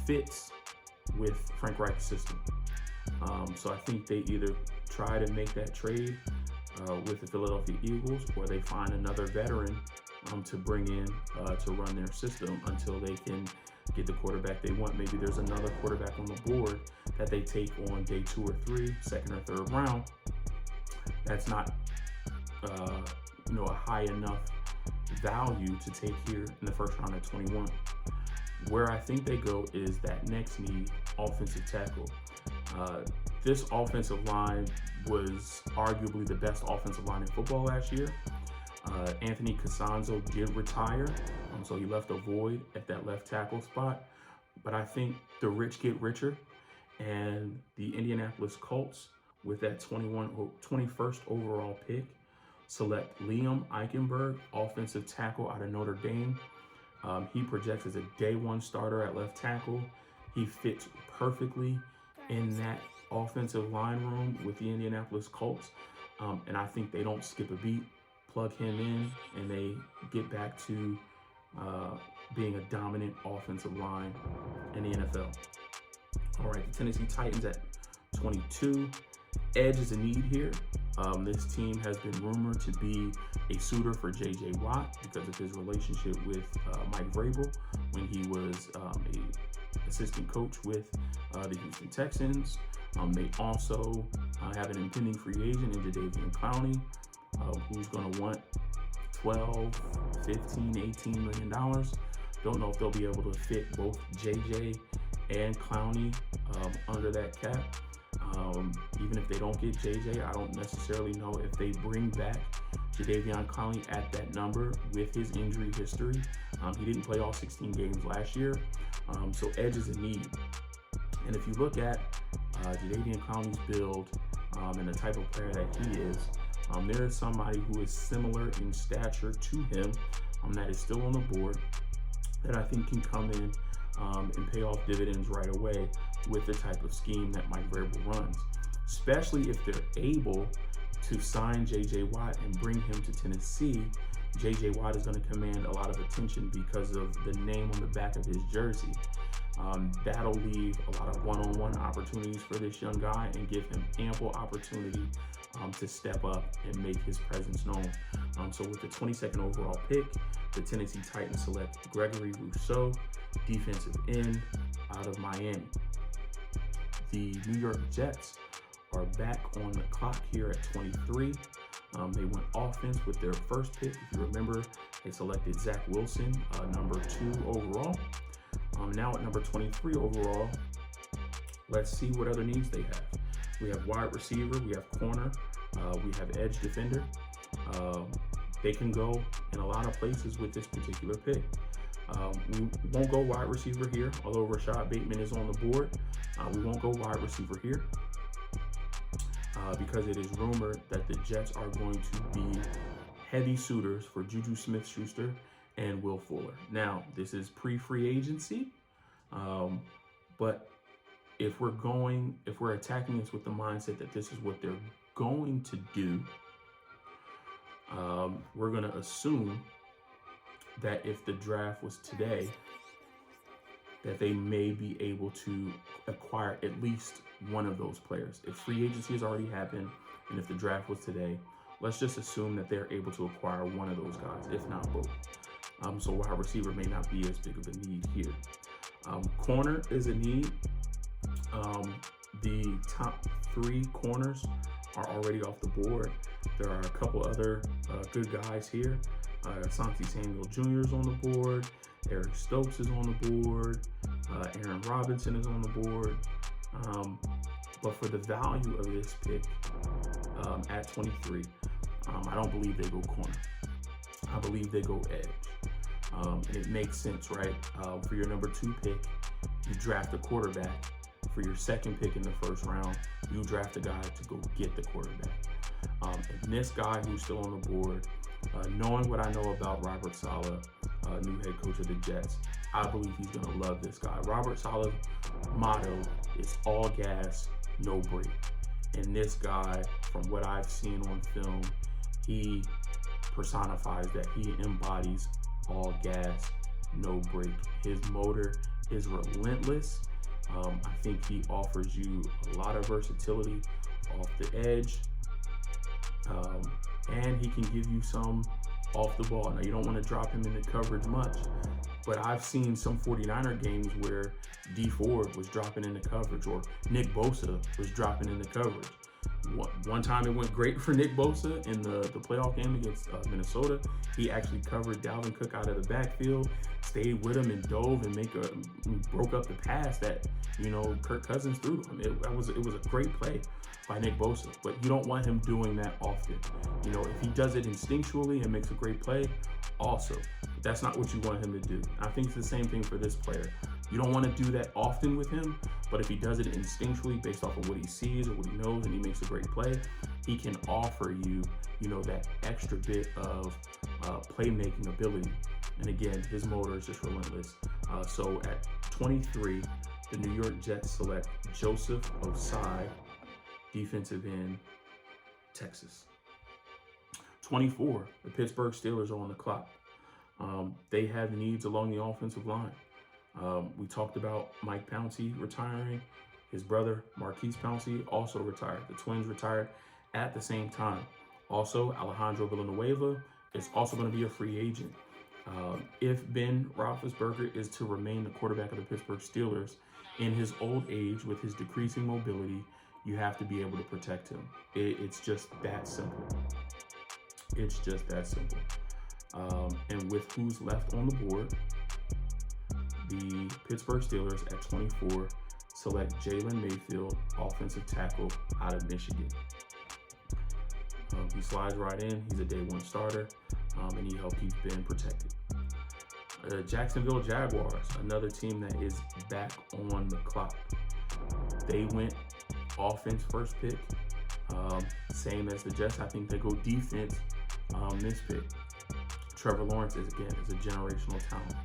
fits with Frank Reich's system. So I think they either try to make that trade with the Philadelphia Eagles, or they find another veteran to bring in to run their system until they can get the quarterback they want. Maybe there's another quarterback on the board that they take on day 2 or 3, second or third round. That's not, a high enough value to take here in the first round at 21. Where I think they go is that next need, offensive tackle. This offensive line was arguably the best offensive line in football last year. Anthony Costanzo did retire, so he left a void at that left tackle spot. But I think the rich get richer, and the Indianapolis Colts, with that 21st overall pick, select Liam Eichenberg, offensive tackle out of Notre Dame. He projects as a day 1 starter at left tackle. He fits perfectly in that offensive line room with the Indianapolis Colts. And I think they don't skip a beat, plug him in, and they get back to being a dominant offensive line in the NFL. All right, the Tennessee Titans at 22. Edge is a need here. This team has been rumored to be a suitor for J.J. Watt because of his relationship with Mike Vrabel when he was a assistant coach with the Houston Texans. They also have an impending free agent in Jadeveon Clowney, who's going to want $12, $15, $18 million. Don't know if they'll be able to fit both JJ and Clowney under that cap. Even if they don't get JJ, I don't necessarily know if they bring back Jadeveon Clowney at that number with his injury history. He didn't play all 16 games last year, so edge is a need. And if you look at Jadeveon Clowney's build and the type of player that he is, there is somebody who is similar in stature to him that is still on the board that I think can come in and pay off dividends right away with the type of scheme that Mike Vrabel runs, especially if they're able to sign J.J. Watt and bring him to Tennessee. J.J. Watt is going to command a lot of attention because of the name on the back of his jersey. That'll leave a lot of one-on-one opportunities for this young guy and give him ample opportunity to step up and make his presence known. So with the 22nd overall pick, the Tennessee Titans select Gregory Rousseau, defensive end out of Miami. The New York Jets are back on the clock here at 23. They went offense with their first pick. If you remember, they selected Zach Wilson, number 2 overall. Now at number 23 overall, let's see what other needs they have. We have wide receiver, we have corner, we have edge defender. They can go in a lot of places with this particular pick. We won't go wide receiver here, although Rashad Bateman is on the board. We won't go wide receiver here because it is rumored that the Jets are going to be heavy suitors for Juju Smith-Schuster and Will Fuller. Now, this is pre-free agency, but if we're attacking this with the mindset that this is what they're going to do, we're going to assume that if the draft was today, that they may be able to acquire at least one of those players. If free agency has already happened, and if the draft was today, let's just assume that they're able to acquire one of those guys, if not both. So wide receiver may not be as big of a need here. Corner is a need. The top 3 corners are already off the board. There are a couple other good guys here. Asante Samuel Jr. is on the board. Eric Stokes is on the board. Aaron Robinson is on the board. But for the value of this pick at 23, I don't believe they go corner. I believe they go edge. And it makes sense, right? For your number 2 pick, you draft a quarterback. For your second pick in the first round, you draft a guy to go get the quarterback. And this guy who's still on the board, knowing what I know about Robert Saleh, new head coach of the Jets. I believe he's going to love this guy. Robert Saleh's motto is all gas, no brake. And this guy, from what I've seen on film, he personifies that. He embodies all gas, no brake. His motor is relentless. I think he offers you a lot of versatility off the edge. And he can give you some off the ball. Now, you don't want to drop him into coverage much, but I've seen some 49er games where D Ford was dropping into coverage, or Nick Bosa was dropping into coverage. One time it went great for Nick Bosa in the playoff game against Minnesota. He actually covered Dalvin Cook out of the backfield, stayed with him and dove and broke up the pass that, Kirk Cousins threw to him. It was a great play by Nick Bosa, but you don't want him doing that often. If he does it instinctually and makes a great play, also, but that's not what you want him to do. I think it's the same thing for this player. You don't want to do that often with him, but if he does it instinctually based off of what he sees or what he knows and he makes a great play, he can offer you, that extra bit of playmaking ability. And again, his motor is just relentless. So at 23, the New York Jets select Joseph Osai, defensive end, Texas. 24, the Pittsburgh Steelers are on the clock. They have needs along the offensive line. We talked about Mike Pouncey retiring. His brother, Marquise Pouncey, also retired. The twins retired at the same time. Also, Alejandro Villanueva is also going to be a free agent. If Ben Roethlisberger is to remain the quarterback of the Pittsburgh Steelers in his old age with his decreasing mobility, you have to be able to protect him. It's just that simple. It's just that simple. And with who's left on the board, the Pittsburgh Steelers at 24 select Jalen Mayfield, offensive tackle out of Michigan. He slides right in. He's a day one starter, and he helped keep Ben protected. Jacksonville Jaguars, another team that is back on the clock. They went offense first pick, same as the Jets. I think they go defense this pick. Trevor Lawrence is a generational talent.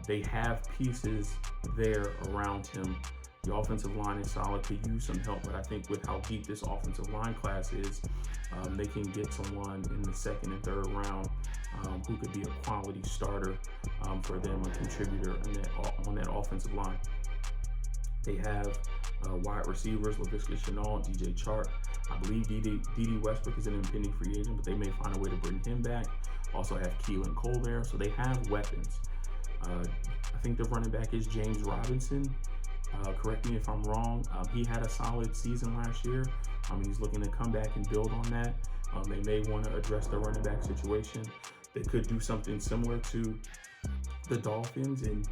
They have pieces there around him. The offensive line is solid, could use some help, but I think with how deep this offensive line class is, they can get someone in the second and third round who could be a quality starter for them, a contributor on that offensive line. They have wide receivers, LaVisca Chenault, DJ Chark. I believe D.D. Westbrook is an impending free agent, but they may find a way to bring him back. Also have Keelan Cole there, so they have weapons. I think the running back is James Robinson. Correct me if I'm wrong. He had a solid season last year. He's looking to come back and build on that. They may want to address the running back situation. They could do something similar to the Dolphins and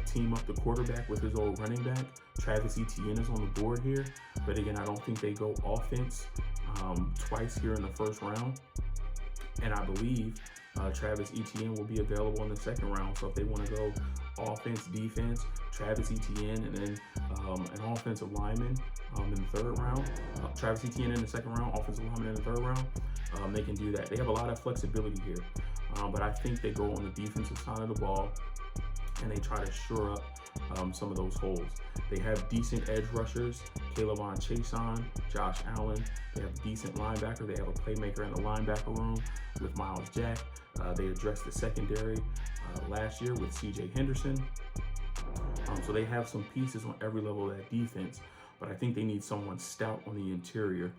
team up the quarterback with his old running back. Travis Etienne is on the board here, but again, I don't think they go offense twice here in the first round. And I believe Travis Etienne will be available in the second round. So if they want to go offense, defense, Travis Etienne, and then an offensive lineman in the third round, Travis Etienne in the second round, offensive lineman in the third round, they can do that. They have a lot of flexibility here, but I think they go on the defensive side of the ball and they try to shore up some of those holes. They have decent edge rushers, K'Lavon Chaisson, Josh Allen. They have a decent linebacker. They have a playmaker in the linebacker room with Miles Jack. They addressed the secondary last year with C.J. Henderson. So they have some pieces on every level of that defense, but I think they need someone stout on the interior,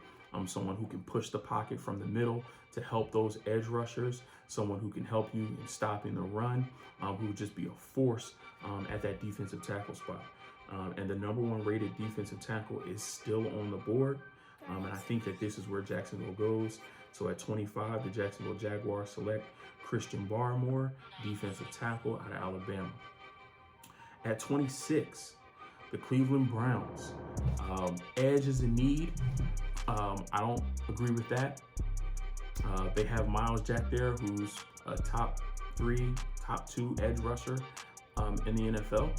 someone who can push the pocket from the middle to help those edge rushers, someone who can help you in stopping the run, who would just be a force at that defensive tackle spot. And the number one rated defensive tackle is still on the board. And I think that this is where Jacksonville goes. So at 25, the Jacksonville Jaguars select Christian Barmore, defensive tackle out of Alabama. At 26, the Cleveland Browns. Edge is a need. I don't agree with that. They have Miles Jack there, who's a top 2 edge rusher in the NFL.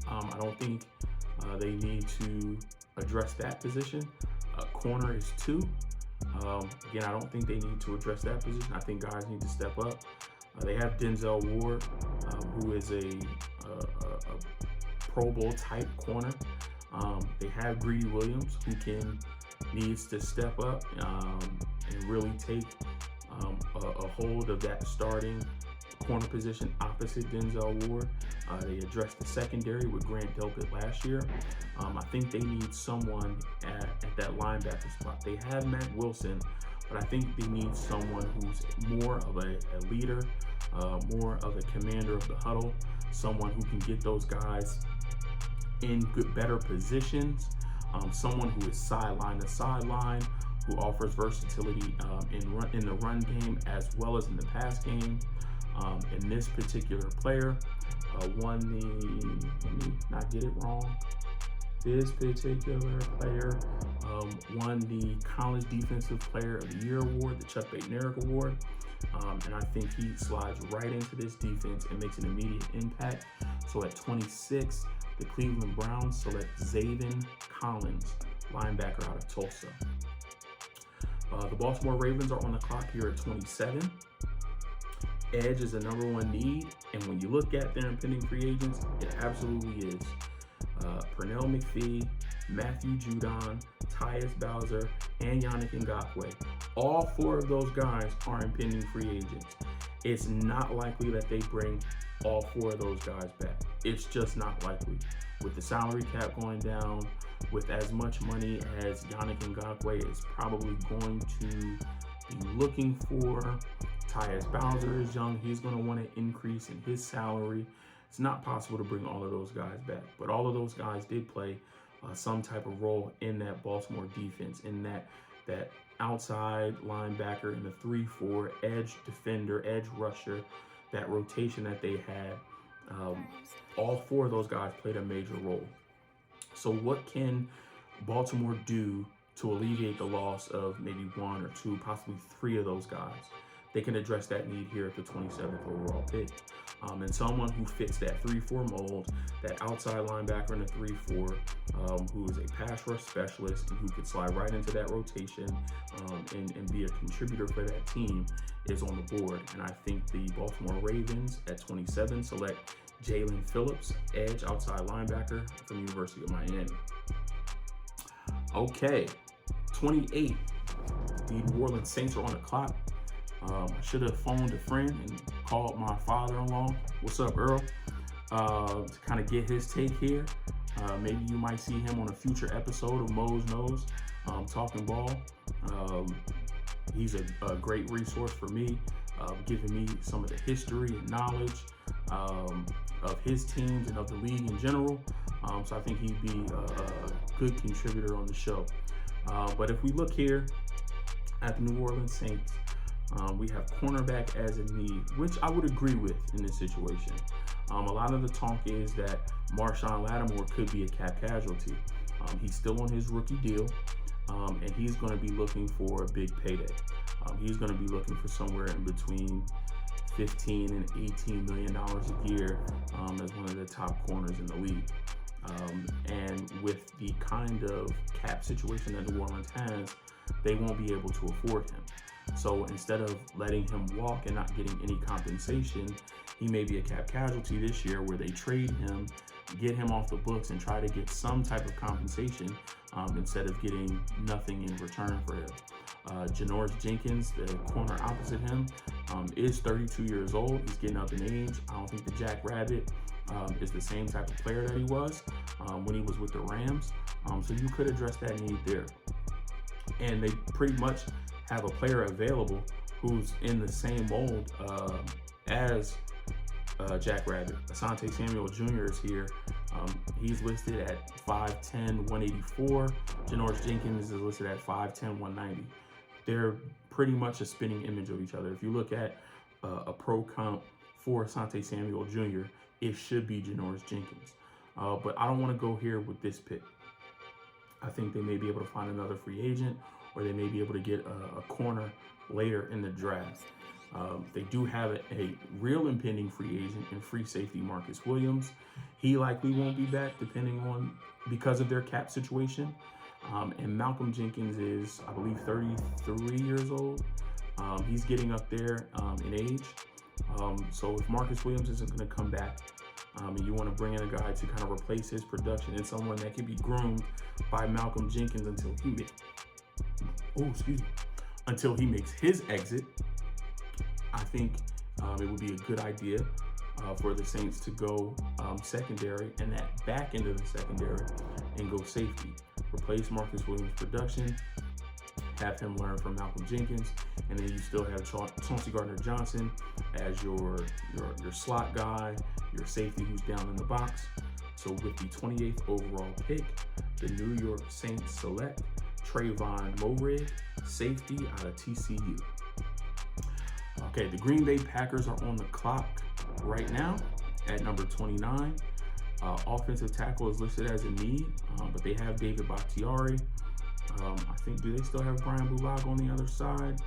I don't think they need to address that position. Corner is 2. Again, I don't think they need to address that position. I think guys need to step up. They have Denzel Ward, who is a Pro Bowl type corner. They have Greedy Williams, who needs to step up and really take a hold of that starting corner position opposite Denzel Ward. They addressed the secondary with Grant Delpit last year. I think they need someone at that linebacker spot. They have Matt Wilson, but I think they need someone who's more of a leader, more of a commander of the huddle, someone who can get those guys in better positions, someone who is sideline to sideline, who offers versatility in the run game as well as in the pass game. And this particular player won let me not get it wrong. This particular player won the College Defensive Player of the Year award, the Chuck Bednarik Award. And I think he slides right into this defense and makes an immediate impact. So at 26, the Cleveland Browns select Zavin Collins, linebacker out of Tulsa. The Baltimore Ravens are on the clock here at 27. Edge is the #1 need, and when you look at their impending free agents, it absolutely is. Pernell McPhee, Matthew Judon, Tyus Bowser, and Yannick Ngakoue. All 4 of those guys are impending free agents. It's not likely that they bring all 4 of those guys back. It's just not likely. With the salary cap going down, with as much money as Yannick Ngakoue is probably going to be looking for, Tyus Bowser is young. He's going to want an increase in his salary. It's not possible to bring all of those guys back, but all of those guys did play some type of role in that Baltimore defense, in that outside linebacker, in the 3-4 edge defender, edge rusher, that rotation that they had. All 4 of those guys played a major role. So what can Baltimore do to alleviate the loss of maybe 1 or 2, possibly 3 of those guys? They can address that need here at the 27th overall pick. And someone who fits that 3-4 mold, that outside linebacker in the 3-4, who is a pass rush specialist and who could slide right into that rotation and be a contributor for that team, is on the board. And I think the Baltimore Ravens at 27 select Jalen Phillips, edge outside linebacker from the University of Miami. Okay, 28. The New Orleans Saints are on the clock. I should have phoned a friend and called my father-in-law. What's up, Earl? To kind of get his take here. Maybe you might see him on a future episode of Mose Knows, talking ball. He's a great resource for me, giving me some of the history and knowledge of his teams and of the league in general. So I think he'd be a good contributor on the show. But if we look here at the New Orleans Saints, we have cornerback as a need, which I would agree with in this situation. A lot of the talk is that Marshawn Lattimore could be a cap casualty. He's still on his rookie deal, and he's going to be looking for a big payday. He's going to be looking for somewhere in between $15 and $18 million a year as one of the top corners in the league. And with the kind of cap situation that New Orleans has, they won't be able to afford him. So instead of letting him walk and not getting any compensation, he may be a cap casualty this year where they trade him, get him off the books, and try to get some type of compensation instead of getting nothing in return for him. Janoris Jenkins, the corner opposite him, is 32 years old. He's getting up in age. I don't think the Jackrabbit is the same type of player that he was when he was with the Rams. So you could address that need there. And they pretty much have a player available who's in the same mold as Jackrabbit. Asante Samuel Jr. is here. He's listed at 5'10", 184. Janoris Jenkins is listed at 5'10", 190. They're pretty much a spitting image of each other. If you look at a pro comp for Asante Samuel Jr., it should be Janoris Jenkins. But I don't want to go here with this pick. I think they may be able to find another free agent, or they may be able to get a corner later in the draft. They do have a real impending free agent in free safety Marcus Williams. He likely won't be back because of their cap situation. And Malcolm Jenkins is, I believe, 33 years old. He's getting up there in age. So if Marcus Williams isn't going to come back, and you want to bring in a guy to kind of replace his production and someone that can be groomed by Malcolm Jenkins until he makes his exit, I think it would be a good idea for the Saints to go secondary, and that back end of the secondary, and go safety. Replace Marcus Williams' production, have him learn from Malcolm Jenkins, and then you still have Chauncey Gardner-Johnson as your slot guy, your safety who's down in the box. So with the 28th overall pick, the New York Saints select Trayvon Moehrig, safety out of TCU. Okay, the Green Bay Packers are on the clock right now at number 29. Offensive tackle is listed as a need, but they have David Bakhtiari. I think, do they still have Brian Bulaga on the other side?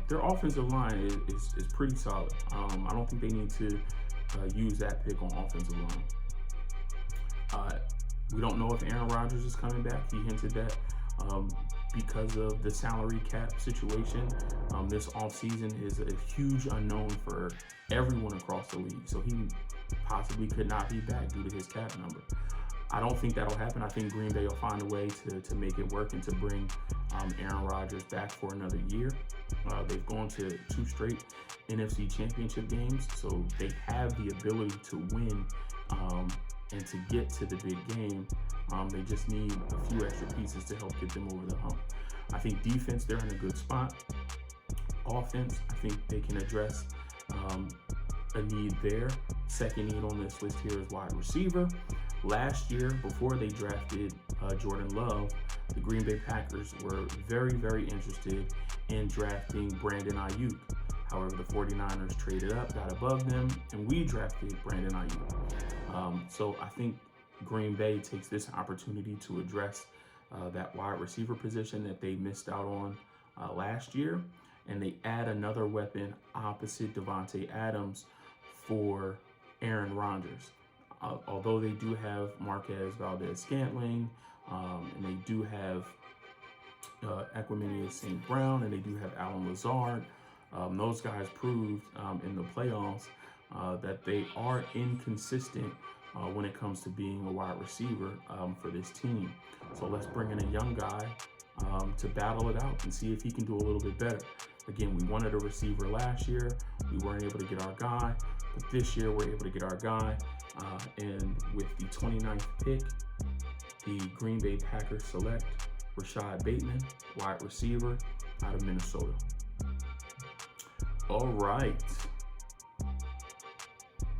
Their offensive line is pretty solid. I don't think they need to use that pick on offensive line. We don't know if Aaron Rodgers is coming back. He hinted that because of the salary cap situation, this offseason is a huge unknown for everyone across the league. So he possibly could not be back due to his cap number. I don't think that'll happen. I think Green Bay will find a way to make it work and to bring Aaron Rodgers back for another year. They've gone to 2 straight NFC championship games, so they have the ability to win and to get to the big game. They just need a few extra pieces to help get them over the hump. I think defense, they're in a good spot. Offense, I think they can address a need there. Second need on this list here is wide receiver. Last year, before they drafted Jordan Love, the Green Bay Packers were very, very interested in drafting Brandon Ayuk. However, the 49ers traded up, got above them, and we drafted Brandon Ayuk. So I think Green Bay takes this opportunity to address that wide receiver position that they missed out on last year, and they add another weapon opposite Devontae Adams for Aaron Rodgers. Although they do have Marquez Valdez-Scantling, and they do have Equanimeous St. Brown, and they do have Alan Lazard. Those guys proved in the playoffs that they are inconsistent when it comes to being a wide receiver for this team. So let's bring in a young guy to battle it out and see if he can do a little bit better. Again, we wanted a receiver last year. We weren't able to get our guy, but this year we're able to get our guy. And with the 29th pick, the Green Bay Packers select Rashad Bateman, wide receiver out of Minnesota. All right.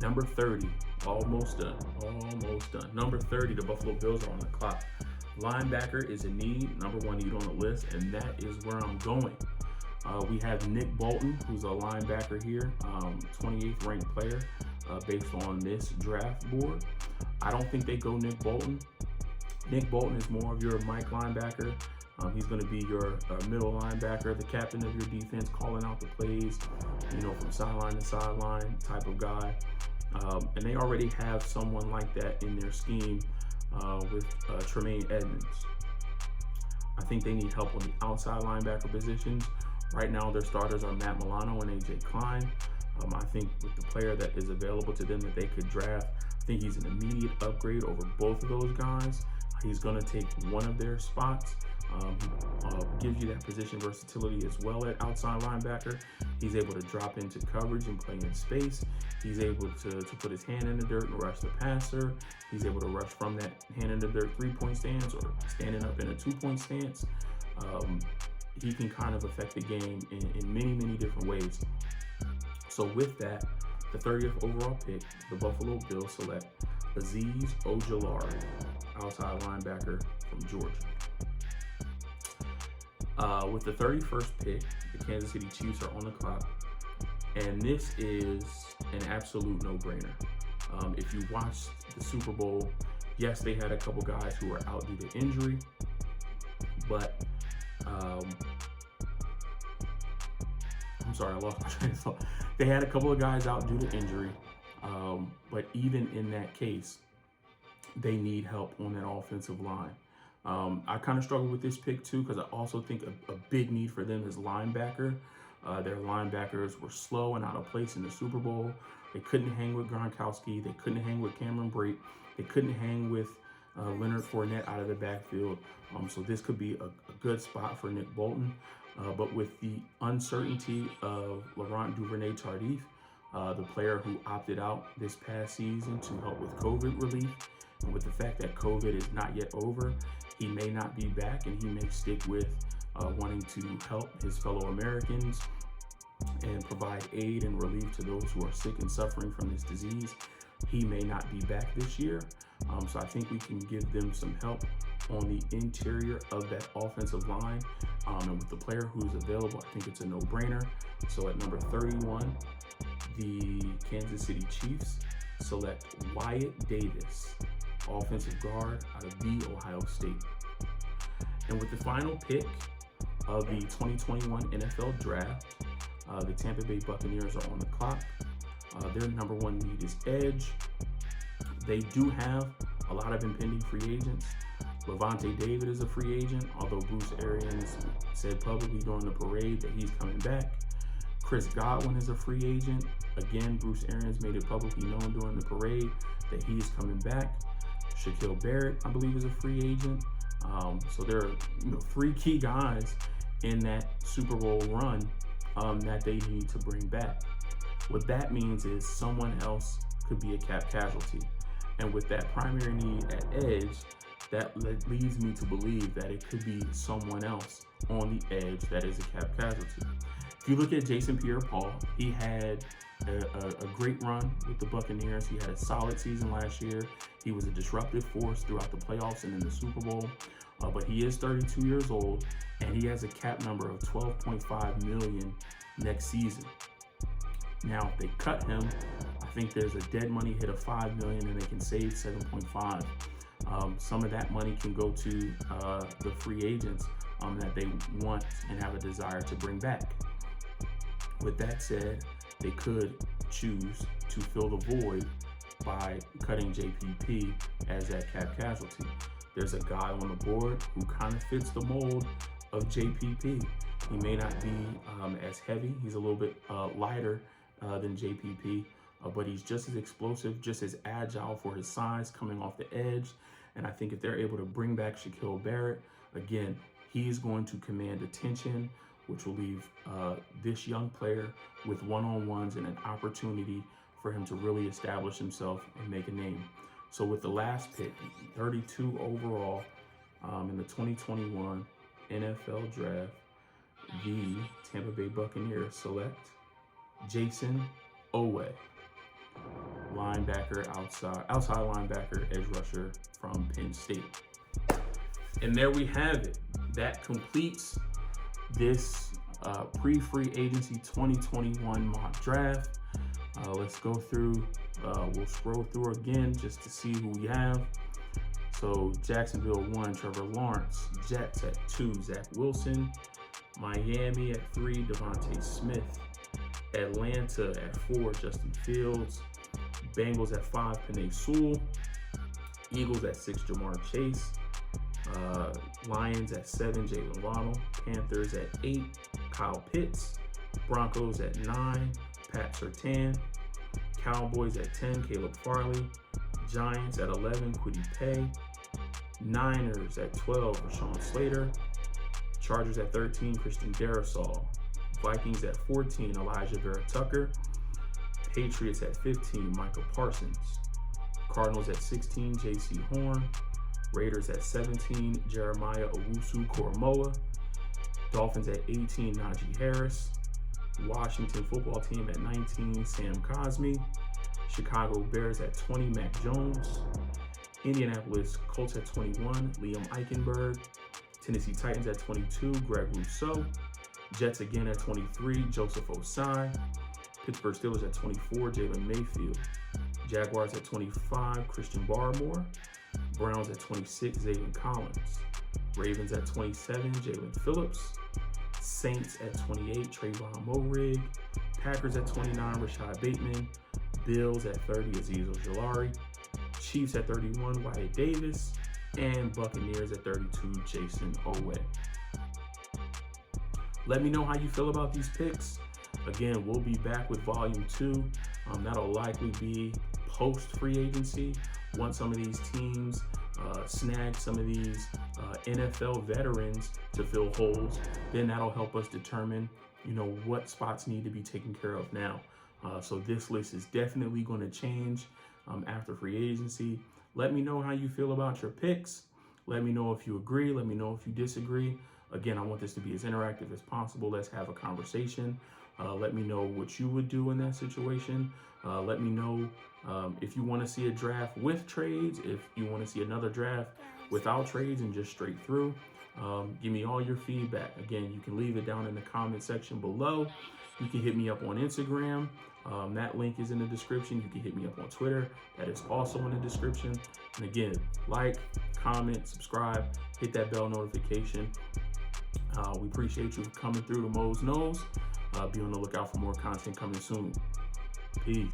Number 30, almost done. Number 30, the Buffalo Bills are on the clock. Linebacker is a need, number 1 need on the list, and that is where I'm going. We have Nick Bolton, who's a linebacker here, 28th ranked player based on this draft board. I don't think they go Nick Bolton. Nick Bolton is more of your Mike linebacker. He's going to be your middle linebacker, the captain of your defense, calling out the plays, from sideline to sideline type of guy. And they already have someone like that in their scheme with Tremaine Edmonds. I think they need help on the outside linebacker positions. Right now, their starters are Matt Milano and AJ Klein. I think with the player that is available to them that they could draft, I think he's an immediate upgrade over both of those guys. He's going to take one of their spots. He gives you that position versatility as well at outside linebacker. He's able to drop into coverage and play in space. He's able to put his hand in the dirt and rush the passer. He's able to rush from that hand in the dirt 3-point stance or standing up in a 2-point stance. He can kind of affect the game in many, many different ways. So with that, the 30th overall pick, the Buffalo Bills select Azeez Ojulari, outside linebacker from Georgia. With the 31st pick, the Kansas City Chiefs are on the clock, and this is an absolute no-brainer. If you watched the Super Bowl, yes, they had a couple guys who were out due to injury, but I'm sorry, I lost my train of thought. They had a couple of guys out due to injury, but even in that case, they need help on that offensive line. I kind of struggle with this pick too because I also think a big need for them is linebacker. Their linebackers were slow and out of place in the Super Bowl. They couldn't hang with Gronkowski. They couldn't hang with Cameron Brate. They couldn't hang with Leonard Fournette out of the backfield. So this could be a good spot for Nick Bolton. But with the uncertainty of Laurent Duvernay-Tardif, the player who opted out this past season to help with COVID relief, and with the fact that COVID is not yet over, he may not be back, and he may stick with wanting to help his fellow Americans and provide aid and relief to those who are sick and suffering from this disease. He may not be back this year. So I think we can give them some help on the interior of that offensive line. And with the player who's available, I think it's a no-brainer. So at number 31, the Kansas City Chiefs select Wyatt Davis, offensive guard out of the Ohio State. And with the final pick of the 2021 NFL Draft, the Tampa Bay Buccaneers are on the clock. Their number one need is edge. They do have a lot of impending free agents. Lavonte David is a free agent, although Bruce Arians said publicly during the parade that he's coming back. Chris Godwin is a free agent. Again, Bruce Arians made it publicly known during the parade that he is coming back. Shaquille Barrett, I believe, is a free agent. So there are three key guys in that Super Bowl run that they need to bring back. What that means is someone else could be a cap casualty. And with that primary need at edge, that leads me to believe that it could be someone else on the edge that is a cap casualty. If you look at Jason Pierre-Paul, he had a great run with the Buccaneers. He had a solid season last year. He was a disruptive force throughout the playoffs and in the Super Bowl. But he is 32 years old, and he has a cap number of $12.5 million next season. Now, if they cut him, I think there's a dead money hit of $5 million, and they can save $7.5. Some of that money can go to the free agents that they want and have a desire to bring back. With that said, they could choose to fill the void by cutting JPP as that cap casualty. There's a guy on the board who kind of fits the mold of JPP. He may not be as heavy. He's a little bit lighter than JPP, but he's just as explosive, just as agile for his size coming off the edge. And I think if they're able to bring back Shaquille Barrett, again, he's going to command attention, which will leave this young player with one-on-ones and an opportunity for him to really establish himself and make a name. So with the last pick, 32 overall in the 2021 NFL Draft, the Tampa Bay Buccaneers select Jason Owe, linebacker, outside linebacker, edge rusher from Penn State. And there we have it. That completes this pre-free agency 2021 mock draft. Let's go through, we'll scroll through again just to see who we have. So Jacksonville 1, Trevor Lawrence. Jets at 2, Zach Wilson. Miami at 3, Devontae Smith. Atlanta at 4, Justin Fields. Bengals at 5, Penei Sewell. Eagles at 6, Jamar Chase. Lions at 7, Jalen Waddle. Panthers at 8, Kyle Pitts. Broncos at 9, Pat Surtain. Cowboys at 10, Caleb Farley. Giants at 11, Kwity Paye. Niners at 12, Rashawn Slater. Chargers at 13, Christian Darrisaw. Vikings at 14, Elijah Vera Tucker. Patriots at 15, Michael Parsons. Cardinals at 16, J.C. Horn. Raiders at 17, Jeremiah Owusu-Koramoah. Dolphins at 18, Najee Harris. Washington Football Team at 19, Sam Cosmi. Chicago Bears at 20, Mac Jones. Indianapolis Colts at 21, Liam Eichenberg. Tennessee Titans at 22, Greg Rousseau. Jets again at 23, Joseph Osai. Pittsburgh Steelers at 24, Jalen Mayfield. Jaguars at 25, Christian Barmore. Browns at 26, Zaven Collins. Ravens at 27, Jalen Phillips. Saints at 28, Trayvon Moehrig. Packers at 29, Rashad Bateman. Bills at 30, Azeez Ojulari. Chiefs at 31, Wyatt Davis. And Buccaneers at 32, Jason Owe. Let me know how you feel about these picks. Again, we'll be back with volume 2. That'll likely be post free agency. Once some of these teams snag some of these NFL veterans to fill holes, then that'll help us determine, what spots need to be taken care of now. So this list is definitely going to change after free agency. Let me know how you feel about your picks. Let me know if you agree. Let me know if you disagree. Again, I want this to be as interactive as possible. Let's have a conversation. Let me know what you would do in that situation. Let me know if you want to see a draft with trades, if you want to see another draft without trades and just straight through. Give me all your feedback. Again, you can leave it down in the comment section below. You can hit me up on Instagram. That link is in the description. You can hit me up on Twitter. That is also in the description. And again, like, comment, subscribe, hit that bell notification. We appreciate you coming through to Mose Knows. Be on the lookout for more content coming soon. Peace.